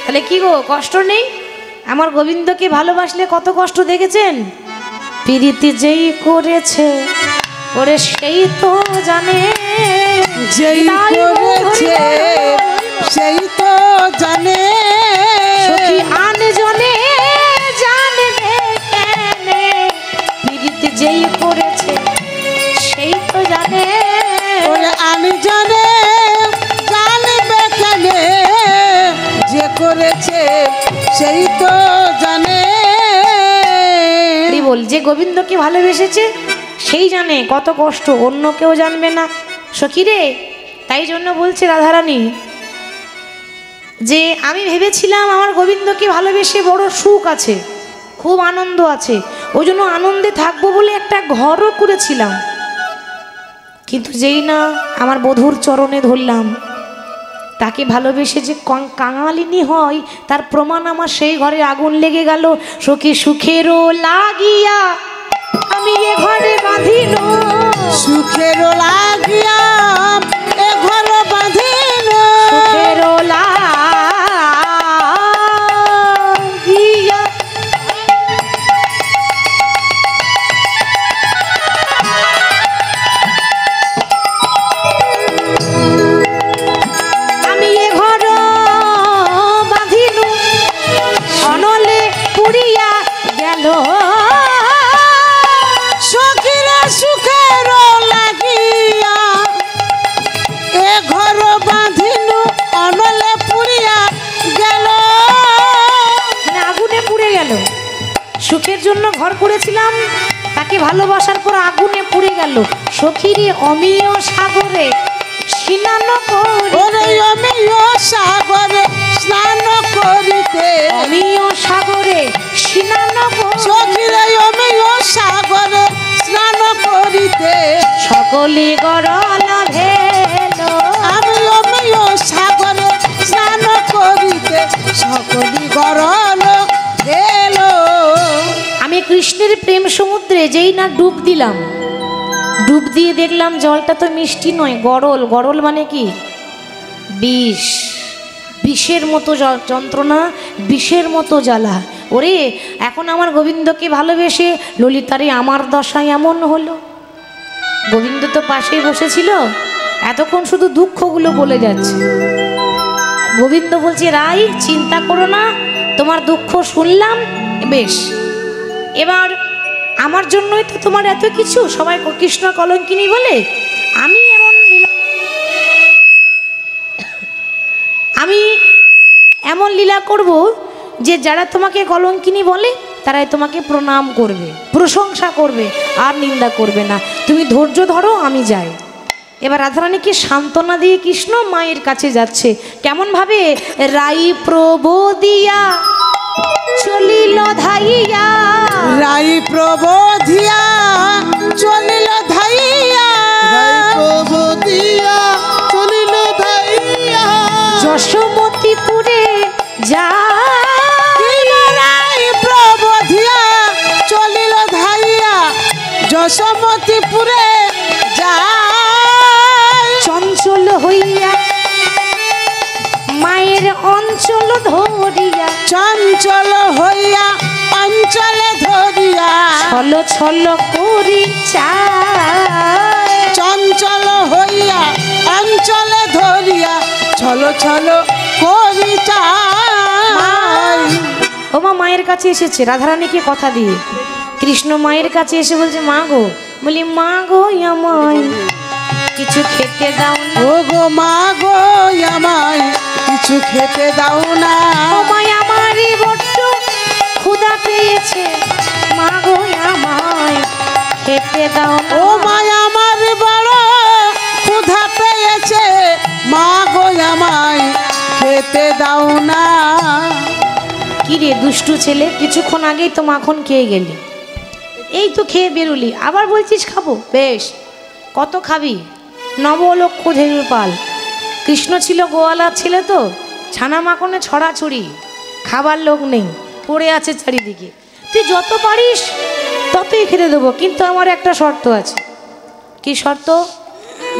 তাহলে কি গো, কষ্ট নেই? আমার গোবিন্দকে ভালোবাসলে কত কষ্ট দেখেছেন? প্রীতি যেই করেছে ওরে সেই তো জানে, যেই করেছে সেই তো জানে। সখী আনজনে জানবে কেনে, প্রীতি যেই করেছে সেই তো জানে। ওরে আনজনে জানবে কেনে, যে করেছে সেই তো জানে। বল যে গোবিন্দকে ভালোবেসেছে সেই জানে কত কষ্ট, অন্য কেউ জানবে না। সখী রে, তাই জন্য বলছে রাধারানী যে আমি ভেবেছিলাম আমার গোবিন্দকে ভালোবেসে বড় সুখ আছে, খুব আনন্দ আছে, ওই জন্য আনন্দে থাকবো বলে একটা ঘরও করেছিলাম। কিন্তু যেই না আমার বধূর চরণে ধরলাম, তাকে ভালোবেসে যে কাঙালিনী হয় তার প্রমাণ আমার সেই ঘরে আগুন লেগে গেল। সখী সুখেরও লাগিয়া আমি এ ঘরে বাঁধিল, সুখেরও লাগিয়া এ ঘর বাঁধিল, সুখেরও লাগিয়া আমি এ ঘর বাঁধিল, অনলে পুড়িয়া গেল। সখীরা সুখেরও লাগিয়া এ ঘর বাঁধিল, অনলে পুড়িয়া গেল। আগুনে পুড়ে গেল। সুখের জন্য ঘর করেছিলাম, তাকে ভালোবাসার পর আগুনে পুড়ে গেল। সখীরে অমিয় সাগরে স্নান করি, ওরে অমিয় সাগরে স্নান করিতে, অমিয় সাগরে স্নান করি, সখিরে অমিয় সাগরে স্নান করিতে, সকলে গরল ভেল। আমি অমিয় সাগরে স্নান করিতে, সকলি গরল এলো। আমি কৃষ্ণের প্রেম সমুদ্রে যেই না ডুব দিলাম, ডুব দিয়ে দেখলাম জলটা তো মিষ্টি নয়, গরল। গরল মানে কি? বিষ, বিষের মতো যন্ত্রণা, বিষের মতো জ্বালা। ওরে এখন আমার গোবিন্দকে ভালোবেসে ললিতারে আমার দশা এমন হলো। গোবিন্দ তো পাশেই বসেছিল, এতক্ষণ শুধু দুঃখগুলো বলে যাচ্ছে। গোবিন্দ বলছে, রাই চিন্তা করো না, তোমার দুঃখ শুনলাম, বেশ এবার আমার জন্যই তো তোমার এত কিছু, সবাই কৃষ্ণ কলঙ্কিনী বলে। আমি এমন লীলা করব যে যারা তোমাকে কলঙ্কিনী বলে তারাই তোমাকে প্রণাম করবে, প্রশংসা করবে, আর নিন্দা করবে না। তুমি ধৈর্য ধরো, আমি যাই। এবার রাধারানীকে সান্ত্বনা দিয়ে কৃষ্ণ মায়ের কাছে যাচ্ছে। কেমন ভাবে? রাই প্রবোদিয়া চলিল ধাইয়া, রাই প্রবোধিয়া চলিল ধাইয়া, প্রবোধিয়া চলিল ধাইয়া, যশোমতীপুরে যায়। রাই প্রবোধিয়া চলিল ধাইয়া, যশোমতীপুরে যায়। চঞ্চল হইয়া মায়ের অঞ্চল ধরিয়া, চঞ্চল হইয়া অঞ্চলে ধরিয়া, ছল ছল করি চায়। চঞ্চল হইয়া অঞ্চলে ধরিয়া, ছল ছল করি চায়। ওমা মায়ের কাছে এসেছে রাধারানীকে কথা দিয়ে। কৃষ্ণ মায়ের কাছে এসে বলছে, মা গো, বলি মা গো আমায় কিছু খেতে দাও না। ও গো মা গো আমায় কিছু খেতে দাও না। ও মায় আমারই বড্ড ক্ষুধা পেয়েছে, মা গো আমায় খেতে দাও না। ও মায় আমার বড় ক্ষুধা পেয়েছে, মা গো আমায় খেতে দাও না। কি রে দুষ্টু ছেলে, কিছুক্ষণ আগেই তো মাখন খেয়ে গেলি, এই তো খেয়ে বেরোলি, আবার বলছিস খাবো? বেশ, কত খাবি? নবলক্ষ ধেনুর পাল। কৃষ্ণ ছিল গোয়ালার ছেলে তো, ছানা মাখনে ছড়াছড়ি, খাবার লোক নেই, পড়ে আছে চারিদিকে। তুই যত পারিস ততই খেতে দেবো, কিন্তু আমার একটা শর্ত আছে। কি শর্ত?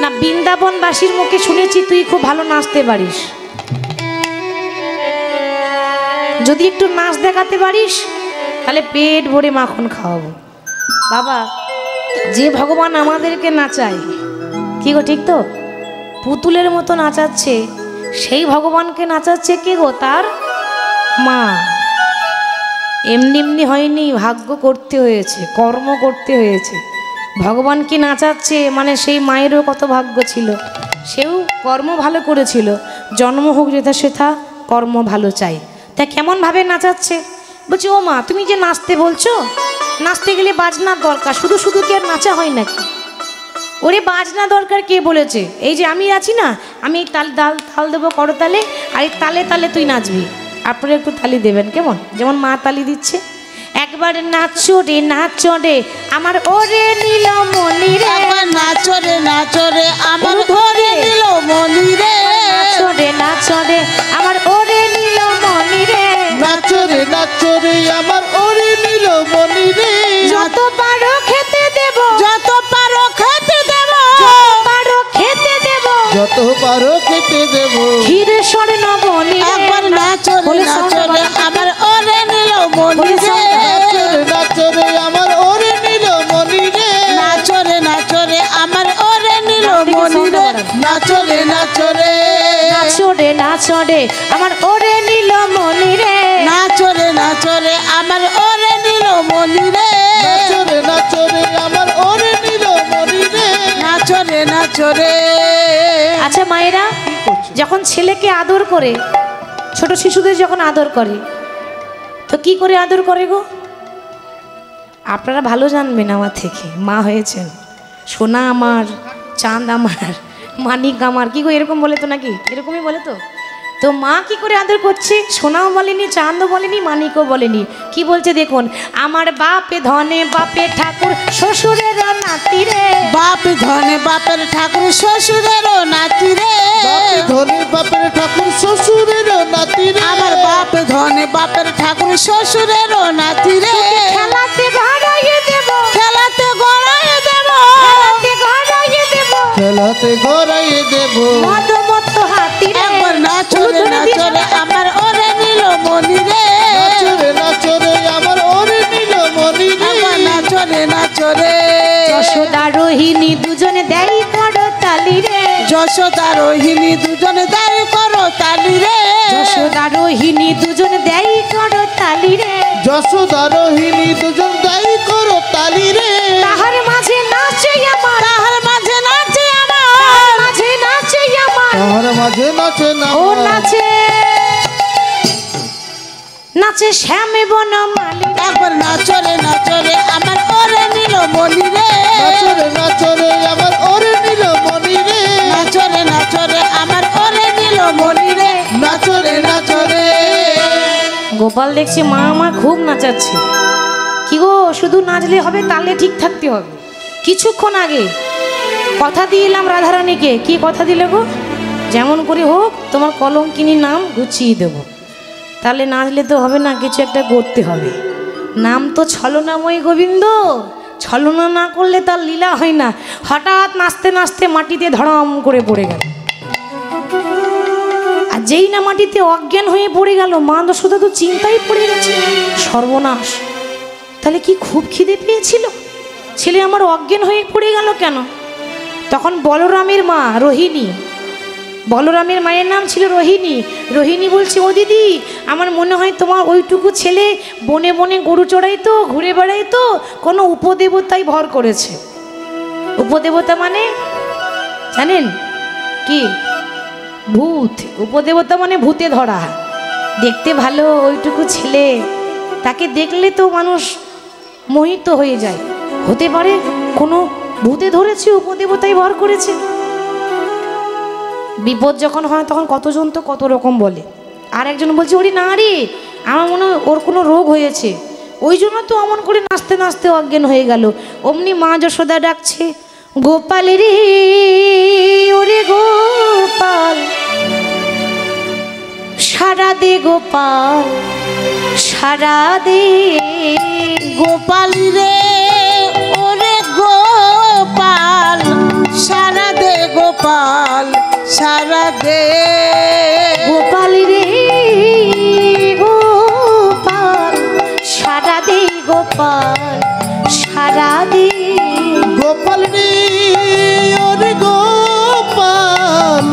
না, বৃন্দাবনবাসীর মুখে শুনেছি তুই খুব ভালো নাচতে পারিস, যদি একটু নাচ দেখাতে পারিস তাহলে পেট ভরে মাখন খাওয়াবো। বাবা, যে ভগবান আমাদেরকে নাচায়, কি গো ঠিক তো? পুতুলের মতো নাচাচ্ছে, সেই ভগবানকে নাচাচ্ছে কে গো? তার মা। এমনি এমনি হয়নি, ভাগ্য করতে হয়েছে, কর্ম করতে হয়েছে। ভগবানকে নাচাচ্ছে মানে সেই মায়েরও কত ভাগ্য ছিল, সেও কর্ম ভালো করেছিল। জন্ম হোক যেথা সেথা, কর্ম ভালো চাই। তা কেমনভাবে নাচাচ্ছে? বলছি, ও মা তুমি যে নাচতে বলছো, নাচতে গেলে বাজনার দরকার, শুধু শুধু কি আর নাচা হয় নাকি? ওরে বাজনা দরকার কে বলেছে? এই যে আমি আছি না, আমি তাল দেবো করতালে, আর এই তালে তালে তুই নাচবি। আপনারা একটু তালি দেবেন কেমন, যেমন মা তালি দিচ্ছে। একবার নাচো রে নাচো রে আমার ওরে নীলমণি রে, একবার নাচো রে নাচো রে আমার ধরে নিল মনি রে। নাচো রে নাচো রে আমার ওরে নীলমণি রে, নাচো রে নাচো রে আমার ওরে নীলমণি রে। যত পারো খেতে দেব, যত পারো খেতে দেব, যত পারো খেতে দেব, যত পারো খেতে দেব। ক্ষীর স্বর্ণ বনি রে। একবার নাচো রে বলে নাচো রে সন্ধ্যা আমার ওরে নিল মনি রে। নাচো রে নাচো রে আমার ওরে নীলমণি রে। নাচো রে নাচো রে আমার ওরে নিল মনি রে। নাচো রে নাচো রে, নাচো রে নাচো রে আমার ওরে নীলমণি রে, নাচো রে নাচো রে আমার ওরে নিল মনি রে। নাচো রে নাচো রে আমার ওরে নীলমণি রে। নাচো রে নাচো রে। আচ্ছা মায়েরা যখন ছেলেকে আদর করে, ছোট শিশুদের যখন আদর করে, তো কি করে আদর করে গো? আপনারা ভালো জানবেন আমার থেকে, মা হয়েছেন। সোনা আমার, চাঁদ আমার, মানিক আমার, কি গো এরকম বলে তো নাকি? এরকমই বলে তো। তো মা কি করে আদর করছে? সোনাও বলেনি, চাঁদও বলেনি, মানিকও বলেনি। কি বলছে দেখুন, আমার বাপে ধনে বাপে ঠাকুর শ্বশুরের নাতি রে। বাপ ধনে বাপের ঠাকুর শ্বশুরেরও নাতি রে। ধনে বাপের ঠাকুর শ্বশুরের নাতি রে। আমার বাপ ধনে বাপের ঠাকুর শ্বশুরেরও নাতি রে। খেলাতে গড়াইয়ে দেব, খেলাতে গড়াইয়ে দেব, খেলাতে গড়াইয়ে দেব, খেলাতে গড়াইয়ে দেব। মদ মত হাতি রে। একবার নাচরে নাচরে আমার ওরে নীল মনি রে। নাচরে নাচরে আমার ওরে নীল মনি রে। একবার নাচরে নাচরে। যশোদা রোহিণী দুজনে দেয় করো তালি রে। যশোদা রোহিণী দুজনে দাঁড়ি করো তালি রে। যশোদা রোহিণী দুজনে দেয় করো তালি রে। যশোদা রোহিণী দুজন দায়ী করো তালি রে। তাহার মাঝে নাচে আমার, তাহার মাঝে নাচে আমার, মাঝে নাচে আমার, তাহার মাঝে নাচে না ও নাচে নাচে শ্যামে বনমালী। একবার নাচরে নাচরে আমার ওরে নীল মনি রে। নাচরে নাচরে আমার ওরে নীল মনি রে। নাচরে নাচরে আমার ওরে নীল মনি রে। নাচরে নাচরে। গোপাল দেখছি মা আমার খুব নাচাচ্ছে। কি গো, শুধু নাচলে হবে? তালে ঠিক থাকতে হবে। কিছুক্ষণ আগে কথা দিয়ে এলাম রাধারানীকে। কি কথা দিলে গো? যেমন করে হোক তোমার কলঙ্কিনী নাম গুছিয়ে দেব। তাহলে নাচলে তো হবে না, কিছু একটা করতে হবে। নাম তো ছলনাময় গোবিন্দ, ছলনা না করলে তার লীলা হয় না। হঠাৎ নাচতে নাচতে মাটিতে ধড়াম করে পড়ে গেল। আর যেই না মাটিতে অজ্ঞান হয়ে পড়ে গেল, মা যশোদা তো চিন্তায় পড়ে গেছে, সর্বনাশ। তাহলে কি খুব খিদে পেয়েছিল? ছেলে আমার অজ্ঞান হয়ে পড়ে গেল কেন? তখন বলরামের মা রোহিণী, বলরামের মায়ের নাম ছিল রোহিণী। রোহিণী বলছে, ও দিদি, আমার মনে হয় তোমার ওইটুকু ছেলে বনে বনে গরু চড়াইতো, ঘুরে বেড়াইতো, কোনো উপদেবতায় ভর করেছে। উপদেবতা মানে জানেন কি? ভূত। উপদেবতা মানে ভূতে ধরা। দেখতে ভালো ওইটুকু ছেলে, তাকে দেখলে তো মানুষ মোহিত হয়ে যায়। হতে পারে কোনো ভূতে ধরেছে, উপদেবতায় ভর করেছে। বিপদ যখন হয় তখন কতজন তো কত রকম বলে। আর একজন বলছে, ওরে না রে, আমার মনে হয় ওর কোনো রোগ হয়েছে, ওই জন্য তো অমন করে নাচতে নাচতে অজ্ঞান হয়ে গেল। অমনি মা যশোদা ডাকছে, গোপাল রে, ওরে গোপাল, সারা দে গোপাল, সারা দে। গোপাল রে, ওরে গোপাল, সারা দে গোপাল, সারা দে। গোপাল রে গোপাল, সারা দে গোপাল, সারা দে। গোপাল রে ওরে গোপাল,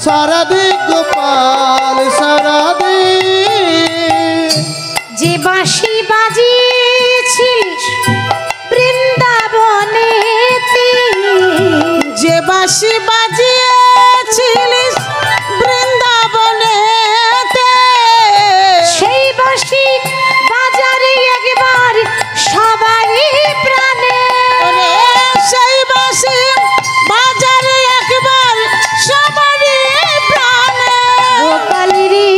সারা দে গোপাল, সারা দে। যে বাঁশি বাজিয়েছিলিস বৃন্দাবনেতে, যে বাঁশি বাজিয়েছিলিস বৃন্দাবনেতে, সেই বাঁশি বাজারে একবার সবাই প্রাণে। ওরে সেই বাঁশি বাজারে একবার সবারই প্রাণে। গোপাল রে,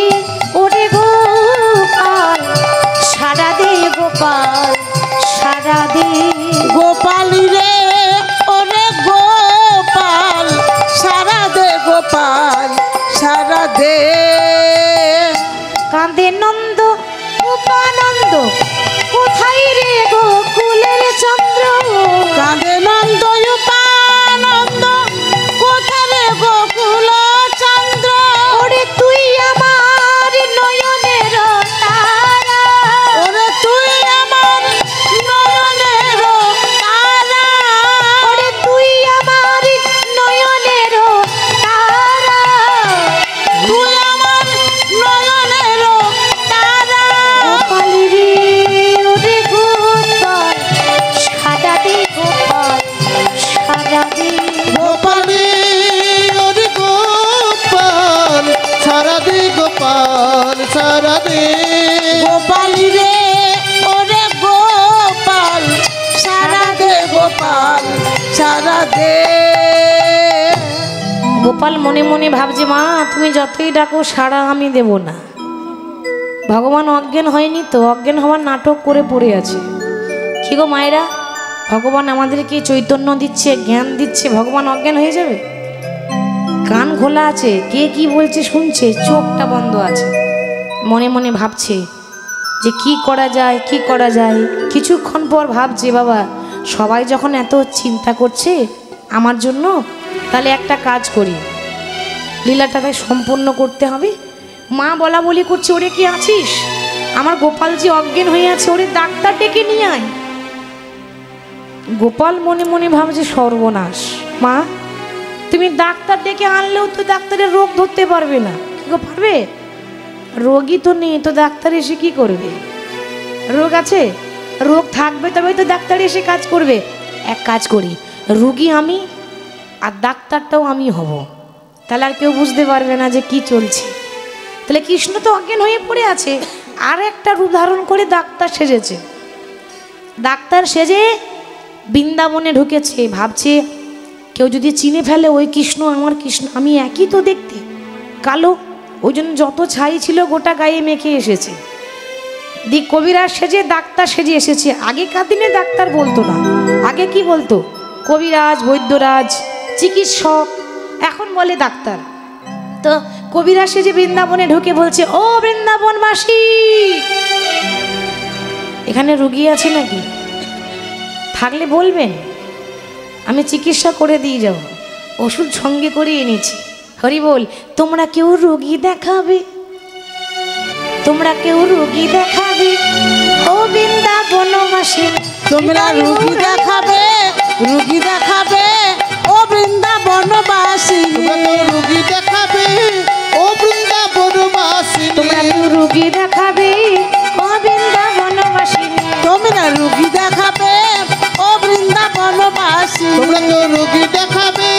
ওরে গোপাল, সারা দে গোপাল, সারা দে। গোপাল রে, ওরে গোপাল, সারা দে গোপাল, সারা দে। কাঁদে নন্দ উপানন্দ, কোথায় রে গোকুলের চন্দ্র? কাঁদে নন্দ উপানন্দ, কোথায় রে গোকুল চন্দ্র? ওরে তুই আমার নয়নের তারা, ওরে তুই আমার নয়নের তারা। ওরে তুই আমার নয়নের তারা, তুই আমার নয়নের তারা। গোপাল রে, ওরে গোপাল, সারা দে গোপাল, সারা দে। গোপাল রে ওরে গোপাল, সারা দে গোপাল, সারা দে। গোপাল রে, ওরে গোপাল, গোপাল সারা দে। গোপাল মনে মনে ভাবছে মা তুমি যতই ডাকো সাড়া আমি দেব না। ভগবান অজ্ঞান হয়নি তো, অজ্ঞান হওয়ার নাটক করে পড়ে আছে। কি গো মায়েরা, ভগবান আমাদেরকে চৈতন্য দিচ্ছে, জ্ঞান দিচ্ছে, ভগবান অজ্ঞান হয়ে যাবে? কান খোলা আছে, কে কি বলছে শুনছে, চোখটা বন্ধ আছে। মনে মনে ভাবছে যে কি করা যায়, কি করা যায়। কিছুক্ষণ পর ভাবছে বাবা সবাই যখন এত চিন্তা করছে আমার জন্য, তাহলে একটা কাজ করি, লীলাটাকে সম্পূর্ণ করতে হবে। মা বলা বলি করছে ওরে কি আছিস, আমার গোপাল যে অজ্ঞান হয়ে আছে, ওরে ডাক্তার ডেকে নিয়ে আয়। গোপাল মনে মনে ভাবছে সর্বনাশ, মা তুমি ডাক্তার ডেকে আনলেও তো ডাক্তারের রোগ ধরতে পারবে না। কি গো পারবে? রোগী তো নেই, তো ডাক্তার এসে কি করবে? রোগ আছে, রোগ থাকবে তবেই তো ডাক্তার এসে কাজ করবে। এক কাজ করি, রোগী আমি আর ডাক্তারটাও আমি হব, তাহলে আর কেউ বুঝতে পারবে না যে কি চলছে। তাহলে কৃষ্ণ তো অজ্ঞান হয়ে পড়ে আছে, আর একটা রূপ ধারণ করে ডাক্তার সেজেছে। ডাক্তার সেজে বৃন্দাবনে ঢুকেছে, ভাবছে কেউ যদি চিনে ফেলে ওই কৃষ্ণ আমার কৃষ্ণ, আমি একই তো দেখতে, কালো, ওই জন্য যত ছাই ছিল গোটা গায়ে মেখে এসেছে। দিক কবিরাজ সেজে ডাক্তার সেজে এসেছে। আগেকার দিনে ডাক্তার বলতো না, আগে কি বলতো? কবিরাজ, বৈদ্যরাজ, চিকিৎসক, এখন বলে ডাক্তার। তো কবিরাজ সেজে বৃন্দাবনে ঢুকে বলছে ও বৃন্দাবনবাসী, এখানে রুগী আছে নাকি? থাকলে বলবেন, আমি চিকিৎসা করে দিয়ে যাব, ওষুধ সঙ্গে করে এনেছি। হরি বল, তোমরা কেউ রোগী দেখাবে, তোমরা কেউ রোগী দেখাবে ও বৃন্দাবনবাসী, তোমরা রুগী দেখাবে, রুগী দেখাবে ও বৃন্দাবনবাসী। রুগী দেখাবে ও বৃন্দাবনবাসী, তোমরা কেউ রোগী দেখাবে ও বৃন্দাবনবাসী, তোমরা রুগী দেখাবে ও বৃন্দাবনবাসী। তোমরা কেউ রুগী দেখাবে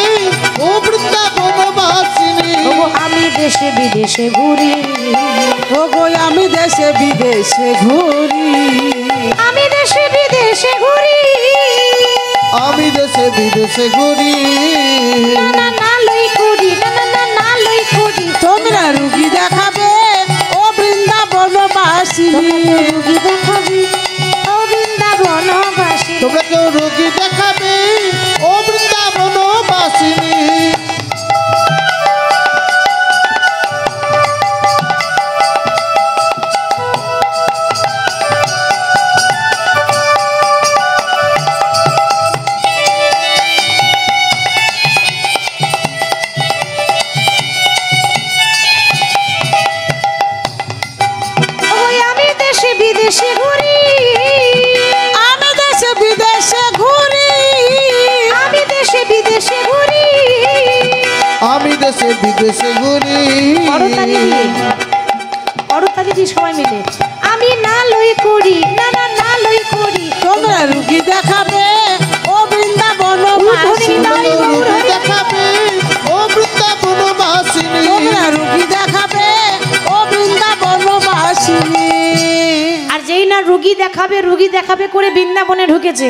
ও বৃন্দাবনবাসী। ওগো আমি দেশে বিদেশে ঘুরি, ওগো আমি দেশে বিদেশে ঘুরি, আমি দেশে বিদেশে ঘুরি, আমি দেশে বিদেশে ঘুরি। না না লই করি, না না না না লই করি। তোমরা রুগী দেখাবে ও বৃন্দাবনবাসী, রোগী দেখাবে ও বৃন্দাবনবাসী। তোমরা কেউ রুগী দেখাবে ও বৃন্দাবনবাসী। ওই আমি দেশে বিদেশে ঘুরি, আমি দেশে বিদেশে ঘুরি, আমি দেশে বিদেশে ঘুরি। আমি দেশে বিদেশে ঘুরি। করতালি দিয়ে, করতালি দিয়ে সবাই মিলে। আমি না লই করি, না না না লই করি। তোমরা রুগী দেখাবে ও বৃন্দাবনবাসী, তোমরা কেউ রুগী দেখাবে ও বৃন্দাবনবাসী। তোমরা রুগী দেখাবে ও বৃন্দাবনবাসী। আর যেই না রুগী দেখাবে, রুগী দেখাবে করে বৃন্দাবনে ঢুকেছে,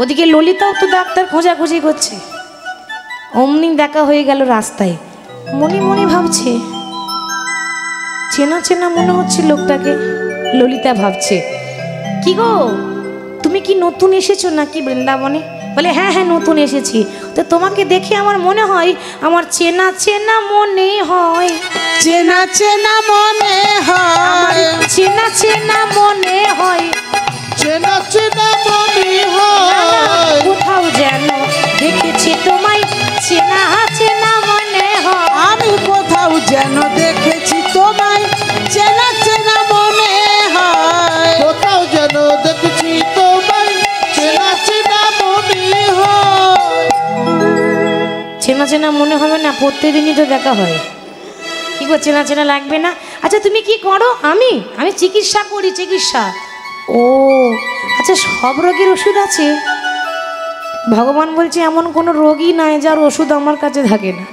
ওদিকে ললিতাও তো ডাক্তার খোঁজাখুঁজি করছে। অমনি দেখা হয়ে গেল রাস্তায়। মনে মনে ভাবছে চেনা চেনা মনে হচ্ছে লোকটাকে। ললিতা ভাবছে কি গো তুমি কি নতুন এসেছো নাকি বৃন্দাবনে? বলে হ্যাঁ হ্যাঁ নতুন এসেছি। তো তোমাকে দেখে আমার মনে হয়, আমার চেনা চেনা মনে হয়, চেনা চেনা মনে আমার হয়, চেনা চেনা মনে হয়, চেনা চেনা মনে হয়। কোথাও যেন দেখেছি তোমায়, চেনা চেনা মনে হয়। আমি কোথাও যেন দেখেছি তোমায়, চেনা চেনা মনে হয়, কোথাও যেন দেখেছি তোমায়, চেনা চেনা মনে হয়। চেনা চেনা মনে হবে না? প্রত্যেকদিনই তো দেখা হয়। কি গো চেনা চেনা লাগবে না? আচ্ছা তুমি কি করো? আমি চিকিৎসা করি, চিকিৎসা। ও আচ্ছা, সব রোগের ওষুধ আছে? ভগবান বলছে এমন কোনো রোগই নাই যার ওষুধ আমার কাছে থাকে না।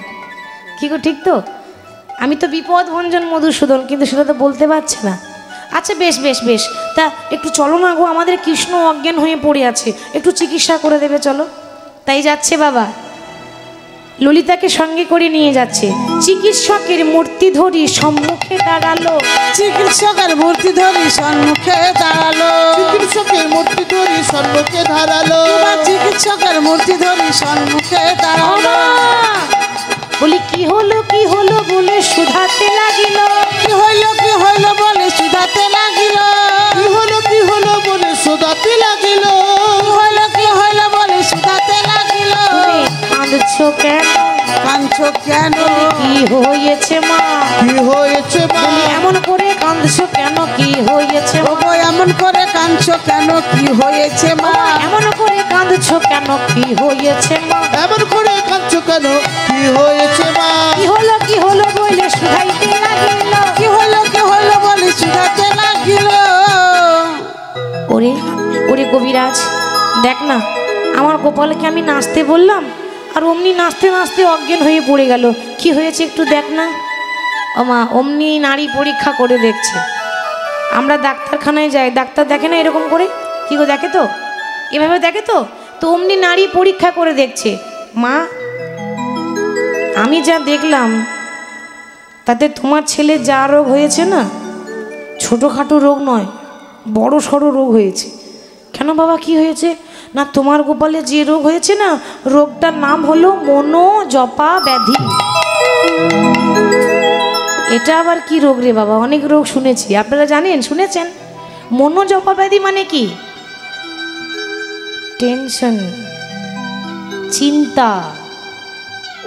কি গো ঠিক তো? আমি তো বিপদ ভঞ্জন মধুসূদন, কিন্তু সেটা তো বলতে পারছে না। আচ্ছা বেশ বেশ বেশ, তা একটু চলো না গো, আমাদের কৃষ্ণ অজ্ঞান হয়ে পড়ে আছে, একটু চিকিৎসা করে দেবে চলো। তাই যাচ্ছে বাবা, ললিতাকে সঙ্গে করে নিয়ে যাচ্ছে। চিকিৎসকের মূর্তি ধরি সম্মুখে দাঁড়ালো, চিকিৎসকের মূর্তি ধরি সম্মুখে দাঁড়ালো, চিকিৎসকের মূর্তি ধরি সম্মুখে দাঁড়ালো, চিকিৎসকের মূর্তি ধরি সম্মুখে দাঁড়ালো। বলি কি হলো বলে শুধাতে লাগিল, কি হইল বলে শুধাতে লাগিল, কি হলো বলে শোধাতে লাগিল, কি হইল বলে শুধাতে লাগিল। তুমি কাঁদছো কেন, কাঁদছো কেন, কি হয়েছে মা, কি হয়েছে মা, বলি এমন করে কাঁদছো কেন, কি হয়েছে মা, ওগো এমন করে কাঁদছো কেন, কি হয়েছে মা, এমন করে কাঁদছো কেন, কি হয়েছে মা, এমন করে কাঁদছো কেন, কি হয়েছে মা, কি হলো বলে শুধাইতে লাগিল, কি হইল বলে শুধাতে লাগিল। ওরে ওরে কবিরাজ, দেখ না আমার গোপালকে আমি নাচতে বললাম আর অমনি নাচতে নাচতে অজ্ঞান হয়ে পড়ে গেল, কি হয়েছে একটু দেখ না। ও মা, অমনি নারী পরীক্ষা করে দেখছে। আমরা ডাক্তারখানায় যাই, ডাক্তার দেখে না এরকম করে, কি গো দেখে তো, এভাবে দেখে তো, তো অমনি নারী পরীক্ষা করে দেখছে। মা, আমি যা দেখলাম তাতে তোমার ছেলে যা রোগ হয়েছে না, ছোটোখাটো রোগ নয়, বড় সড়ো রোগ হয়েছে। কেন বাবা, কি হয়েছে? না তোমার গোপালে যে রোগ হয়েছে না, রোগটার নাম হলো মনোজপা ব্যাধি। এটা আবার কি রোগ রে বাবা? অনেক রোগ শুনেছি, আপনারা জানেন, শুনেছেন? মনোজপা ব্যাধি মানে কি? টেনশন, চিন্তা।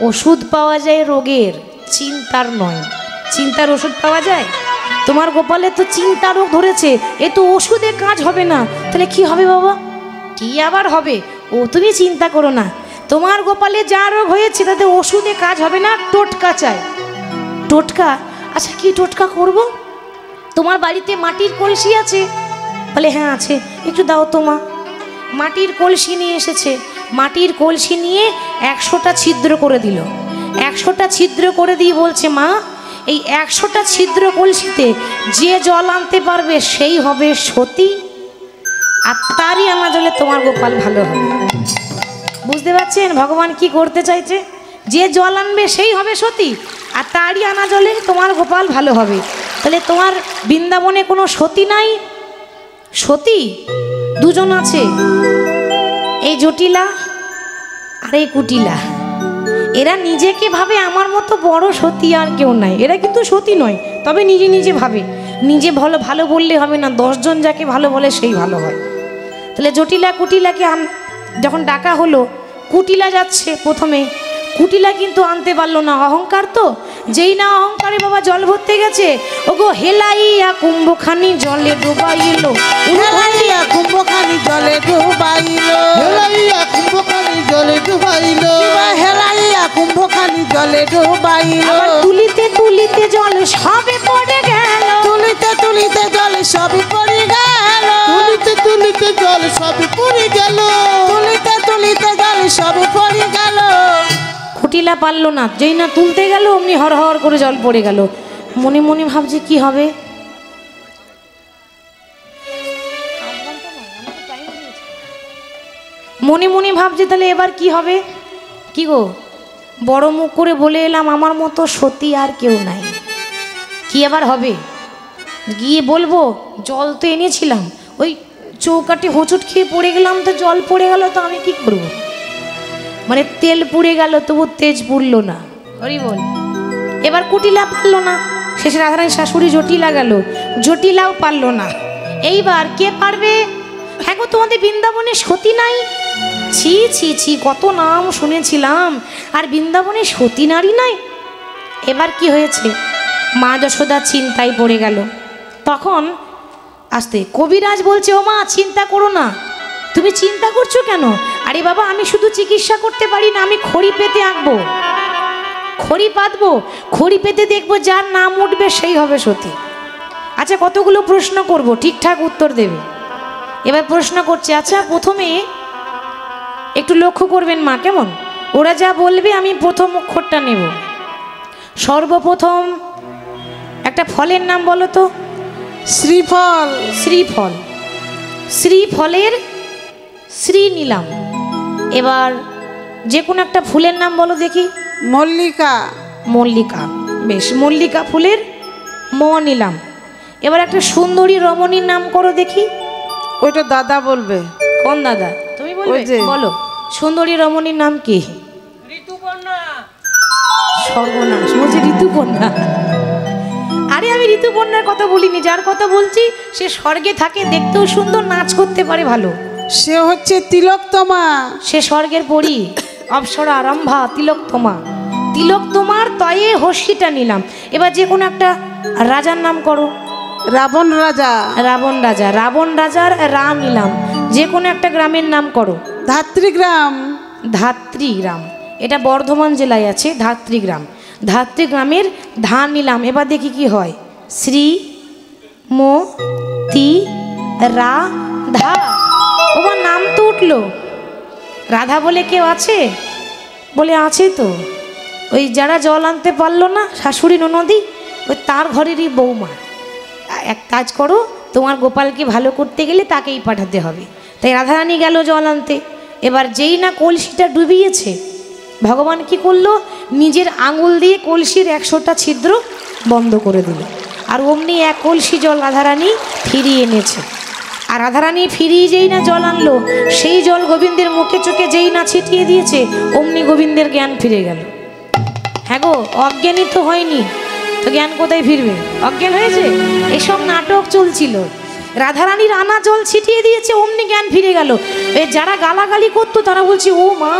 ওষুধ পাওয়া যায় রোগের, চিন্তার নয়। চিন্তার ওষুধ পাওয়া যায়? তোমার গোপালে তো চিন্তা রোগ ধরেছে, এ তো ওষুধে কাজ হবে না। তাহলে কি হবে বাবা? কি আবার হবে? ও তুমি চিন্তা করো না, তোমার গোপালে যা রোগ হয়েছে তাতে ওষুধে কাজ হবে না, টোটকা চাই। টোটকা? আচ্ছা কি টোটকা করব? তোমার বাড়িতে মাটির কলসি আছে? বলে হ্যাঁ আছে। একটু দাও তো মা। মাটির কলসি নিয়ে এসেছে, মাটির কলসি নিয়ে 100টা ছিদ্র করে দিল। 100টা ছিদ্র করে দিয়ে বলছে মা, এই 100টা ছিদ্র কলসিতে যে জল আনতে পারবে সেই হবে সতী, আর তারই আনা জলে তোমার গোপাল ভালো হবে। বুঝতে পারছেন ভগবান কি করতে চাইছে? যে জল আনবে সেই হবে সতী, আর তারই আনা জলে তোমার গোপাল ভালো হবে। তাহলে তোমার বৃন্দাবনে কোনো সতী নাই? সতী দুজন আছে, এই জটিলা আর এই কুটিলা। এরা নিজেকে ভাবে আমার মতো বড় সতী আর কেউ নাই। এরা কিন্তু সতী নয়, তবে নিজে নিজে ভাবে। নিজে ভালো বললে হবে না, 10 জন যাকে ভালো বলে সেই ভালো হয়। তাহলে জটিলা কুটিলাকে যখন ডাকা হলো, কুটিলা যাচ্ছে প্রথমে। কুটিলা কিন্তু আনতে পারলো না, অহংকার তো। যেই না অহংকারে বাবা জল ভরতে গেছে, ওগো হেলাইয়া কুম্ভখানি জলে ডুবাইলো, হেলাইয়া কুম্ভখানি জলে ডুবাইলো, হেলাইয়া কুম্ভখানি জলে ডুবাইলো, হেলাইয়া কুম্ভখানি জলে ডুবাইলো। তুলিতে তুলিতে জল সবে পড়ে গেল, তুলিতে তুলিতে জল সবই পড়ে গেল, তুলিতে তুলিতে জল সবই পড়ে গেল, তুলিতে তুলিতে জল সবই পড়ে গেল। কুটিলা পারলো না, যেই না তুলতে গেল অমনি হর হর করে জল পড়ে গেল। মনে মনে ভাবছে কি হবে। মনে মনে ভাবছে তাহলে এবার কি হবে। কি গো, বড় মুখ করে বলে এলাম আমার মতো সতী আর কেউ নাই, কি আবার হবে? গিয়ে বলবো জল তো এনেছিলাম, ওই চৌকাঠে হোঁচট খেয়ে পড়ে গেলাম, তো জল পড়ে গেল, তো আমি কি করব? মানে তেল পুড়ে গেল তবু তেজ পুড়লো না। হরি বল। এবার কুটিলা পারলো না, শেষে রাধারানীর শাশুড়ি জটিলা গেল, জটিলাও পারলো না। এইবার কে পারবে? হ্যাঁ গো, তোমাদের বৃন্দাবনে সতী নাই? ছি ছি ছি, কত নাম শুনেছিলাম, আর বৃন্দাবনে সতী নারী নাই। এবার কি হয়েছে? মা যশোদা চিন্তায় পড়ে গেল। তখন আস্তে কবিরাজ বলছে, ও মা চিন্তা করো না। তুমি চিন্তা করছো কেন? আরে বাবা, আমি শুধু চিকিৎসা করতে পারি না, আমি খড়ি পেতে আঁকবো, খড়ি পাতবো, খড়ি পেতে দেখবো যার নাম উঠবে সেই হবে সতী। আচ্ছা কতগুলো প্রশ্ন করব, ঠিকঠাক উত্তর দেবে। এবার প্রশ্ন করছে, আচ্ছা প্রথমে একটু লক্ষ্য করবেন মা, কেমন? ওরা যা বলবে আমি প্রথম অক্ষরটা নেব। সর্বপ্রথম একটা ফলের নাম বলো তো। শ্রীফল। শ্রীফল, শ্রীফলের শ্রী নিলাম। এবার যে কোনো একটা ফুলের নাম বলো দেখি। মল্লিকা। মল্লিকা, বেশ, মল্লিকা ফুলের ম নিলাম। এবার একটা সুন্দরী রমণীর নাম করো দেখি। ওইটা দাদা বলবে। কোন দাদা? তুমি বলবে? ওই যে। বলো, সুন্দরী রমণীর নাম কি? সর্বনাশ, বলছে ঋতুপর্ণা। আরে আমি ঋতুপর্ণার কথা বলিনি, যার কথা বলছি সে স্বর্গে থাকে, দেখতেও সুন্দর, নাচ করতে পারে ভালো। সে হচ্ছে তিলোত্তমা। সে স্বর্গের পরী, অপ্সরা আরম্ভা তিলোত্তমা। তিলোত্তমার তয়ে হর্ষিটা নিলাম। এবার যে কোনো একটা রাজার নাম করো। রাবণ রাজা। রাবণ রাজা, রাবণ রাজার রা নিলাম। যে কোনো একটা গ্রামের নাম করো। ধাত্রীগ্রাম। ধাত্রীগ্রাম, এটা বর্ধমান জেলায় আছে ধাত্রীগ্রাম। ধাত্রীগ্রামের ধা নিলাম। এবার দেখি কি হয়। শ্রী মো তি রা ধা। ওবার নাম তো উঠলো। রাধা বলে কেউ আছে? বলে আছে তো, ওই যারা জল আনতে পারলো না, শাশুড়ি ননদি, ওই তার ঘরেরই বৌমা। এক কাজ করো, তোমার গোপালকে ভালো করতে গেলে তাকেই পাঠাতে হবে। তাই রাধারানী গেল জল আনতে। এবার যেই না কলসিটা ডুবিয়েছে, ভগবান কি করলো, নিজের আঙুল দিয়ে কলসির 100টা ছিদ্র বন্ধ করে দিল। আর অমনি এক কলসি জল রাধারানী ফিরিয়ে এনেছে। আর রাধারানী ফিরিয়ে যেই না জল আনলো, সেই জল গোবিন্দের মুখে চোখে যেই না ছিটিয়ে দিয়েছে, অমনি গোবিন্দের জ্ঞান ফিরে গেল। হ্যাঁ গো, অজ্ঞানী তো হয়নি, তো জ্ঞান কোথায় ফিরবে? অজ্ঞান হয়েছে। এসব নাটক চলছিল। রাধারানীর আনা জল ছিটিয়ে দিয়েছে, অমনি জ্ঞান ফিরে গেল। যারা গালাগালি করতো তারা বলছে, ও মা,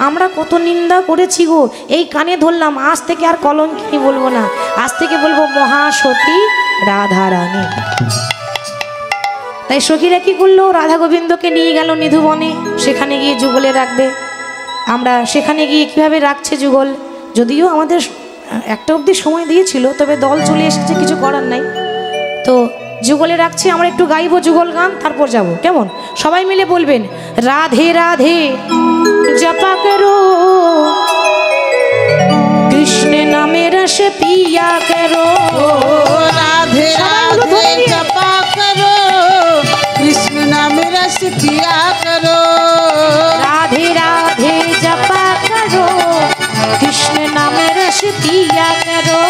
আমরা কত নিন্দা করেছি গো, এই কানে ধরলাম, আজ থেকে আর কলঙ্কিনী বলবো না, আজ থেকে বলবো মহাসতী রাধারানী। তাই সখীরা কি করলো, রাধা গোবিন্দকে নিয়ে গেল নিধুবনে, সেখানে গিয়ে যুগলে রাখবে। আমরা সেখানে গিয়ে কিভাবে রাখছে যুগল, যদিও আমাদের একটা অবধি সময় দিয়েছিল, তবে দল চলে এসেছে, কিছু করার নাই। তো যুগলে রাখছে, আমরা একটু গাইবো যুগল গান, তারপর যাব, কেমন? সবাই মিলে বলবেন, রাধে রাধে জপা করো, কৃষ্ণ নামে রস পিয়া করো। রাধে রাধে জপা করো, কৃষ্ণ নামে রস পিয়া করো। রাধে রাধে জপা করো, কৃষ্ণ নামে রস পিয়া করো।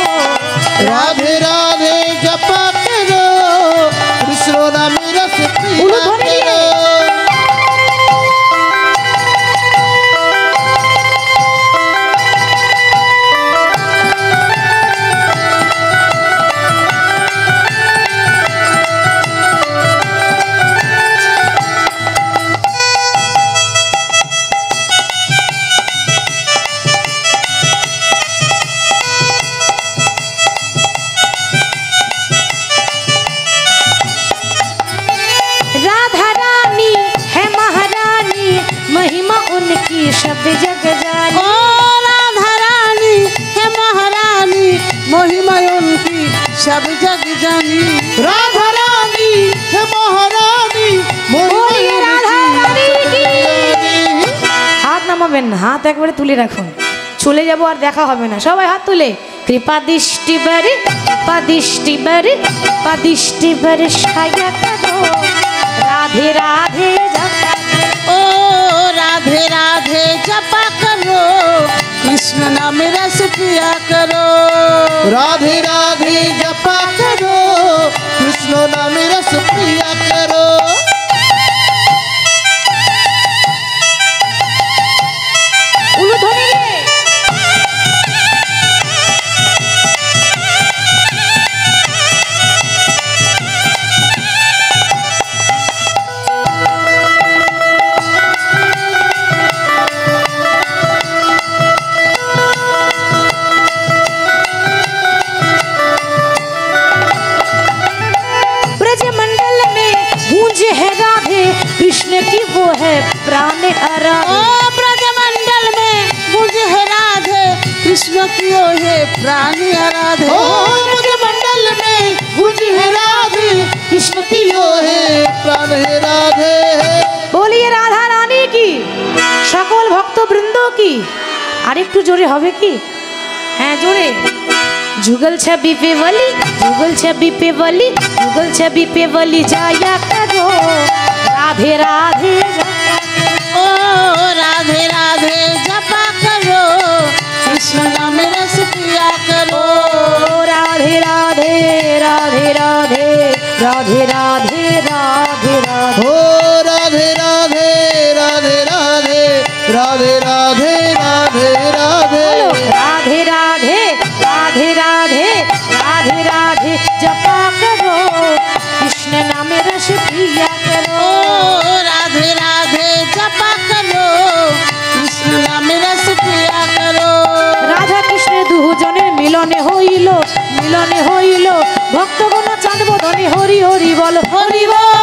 রাধে রাধে জপা করো, কৃষ্ণ নামে রস পিয়া করো। सब जग जानी। ओ राधा रानी है महारानी, महिमा उनकी सब जग जानी। राधा रानी है महारानी, बोलिए राधा रानी की। हाथ নামাবেন না, হাত একবারে তুলে রাখুন, চলে যাব আর দেখা হবে না। সবাই হাত তুলে, কৃপা দৃষ্টি বারে, কৃপা দৃষ্টি বারে, কৃপা দৃষ্টি বারে সায়া করো, রাধে রাধে জপা। ओ राधे राधे जपा करो, कृष्ण नाम रस पिया करो। राधे राधे जपा करो, कृष्ण नाम रस पिया करो। উলুধ্বনি রে। ब्रजमंडल में गूंजे है राधे, कृष्ण की वो है प्राण आराधे। ओ ब्रजमंडल में मुझे है राधे, कृष्ण की ओ है प्राण आराधे। ओ मुझे मंडल में गुंज है राधे, कृष्ण की ओ है प्राण है राधे। बोलिए राधा रानी की, সকল ভক্ত বৃন্দ কি। আর একটু জোরে হবে কি? হ্যাঁ জোরে। जुगल छवि पे वली, जुगल छवि पे वली, जुगल छवि पे वली जाया करो। राधे राधे ओ राधे राधे जपा करो, कृष्ण नाम रस पिया करो। राधे राधे राधे राधे राधे राधे राधे राधे। हो राधे राधे राधे राधे राधे राधे राधे राधे। राधे राधे राधे राधे राधे राधे जपा करो, कृष्ण नाम रस पिया करो। ओ राधे राधे जपा करो, कृष्ण नाम रस पिया करो। রাধা কৃষ্ণের দুজনের মিলনে হইল, মিলনে হইল ভক্তগণ চাঁদ বদনে হরি হরি বল, হরি বল।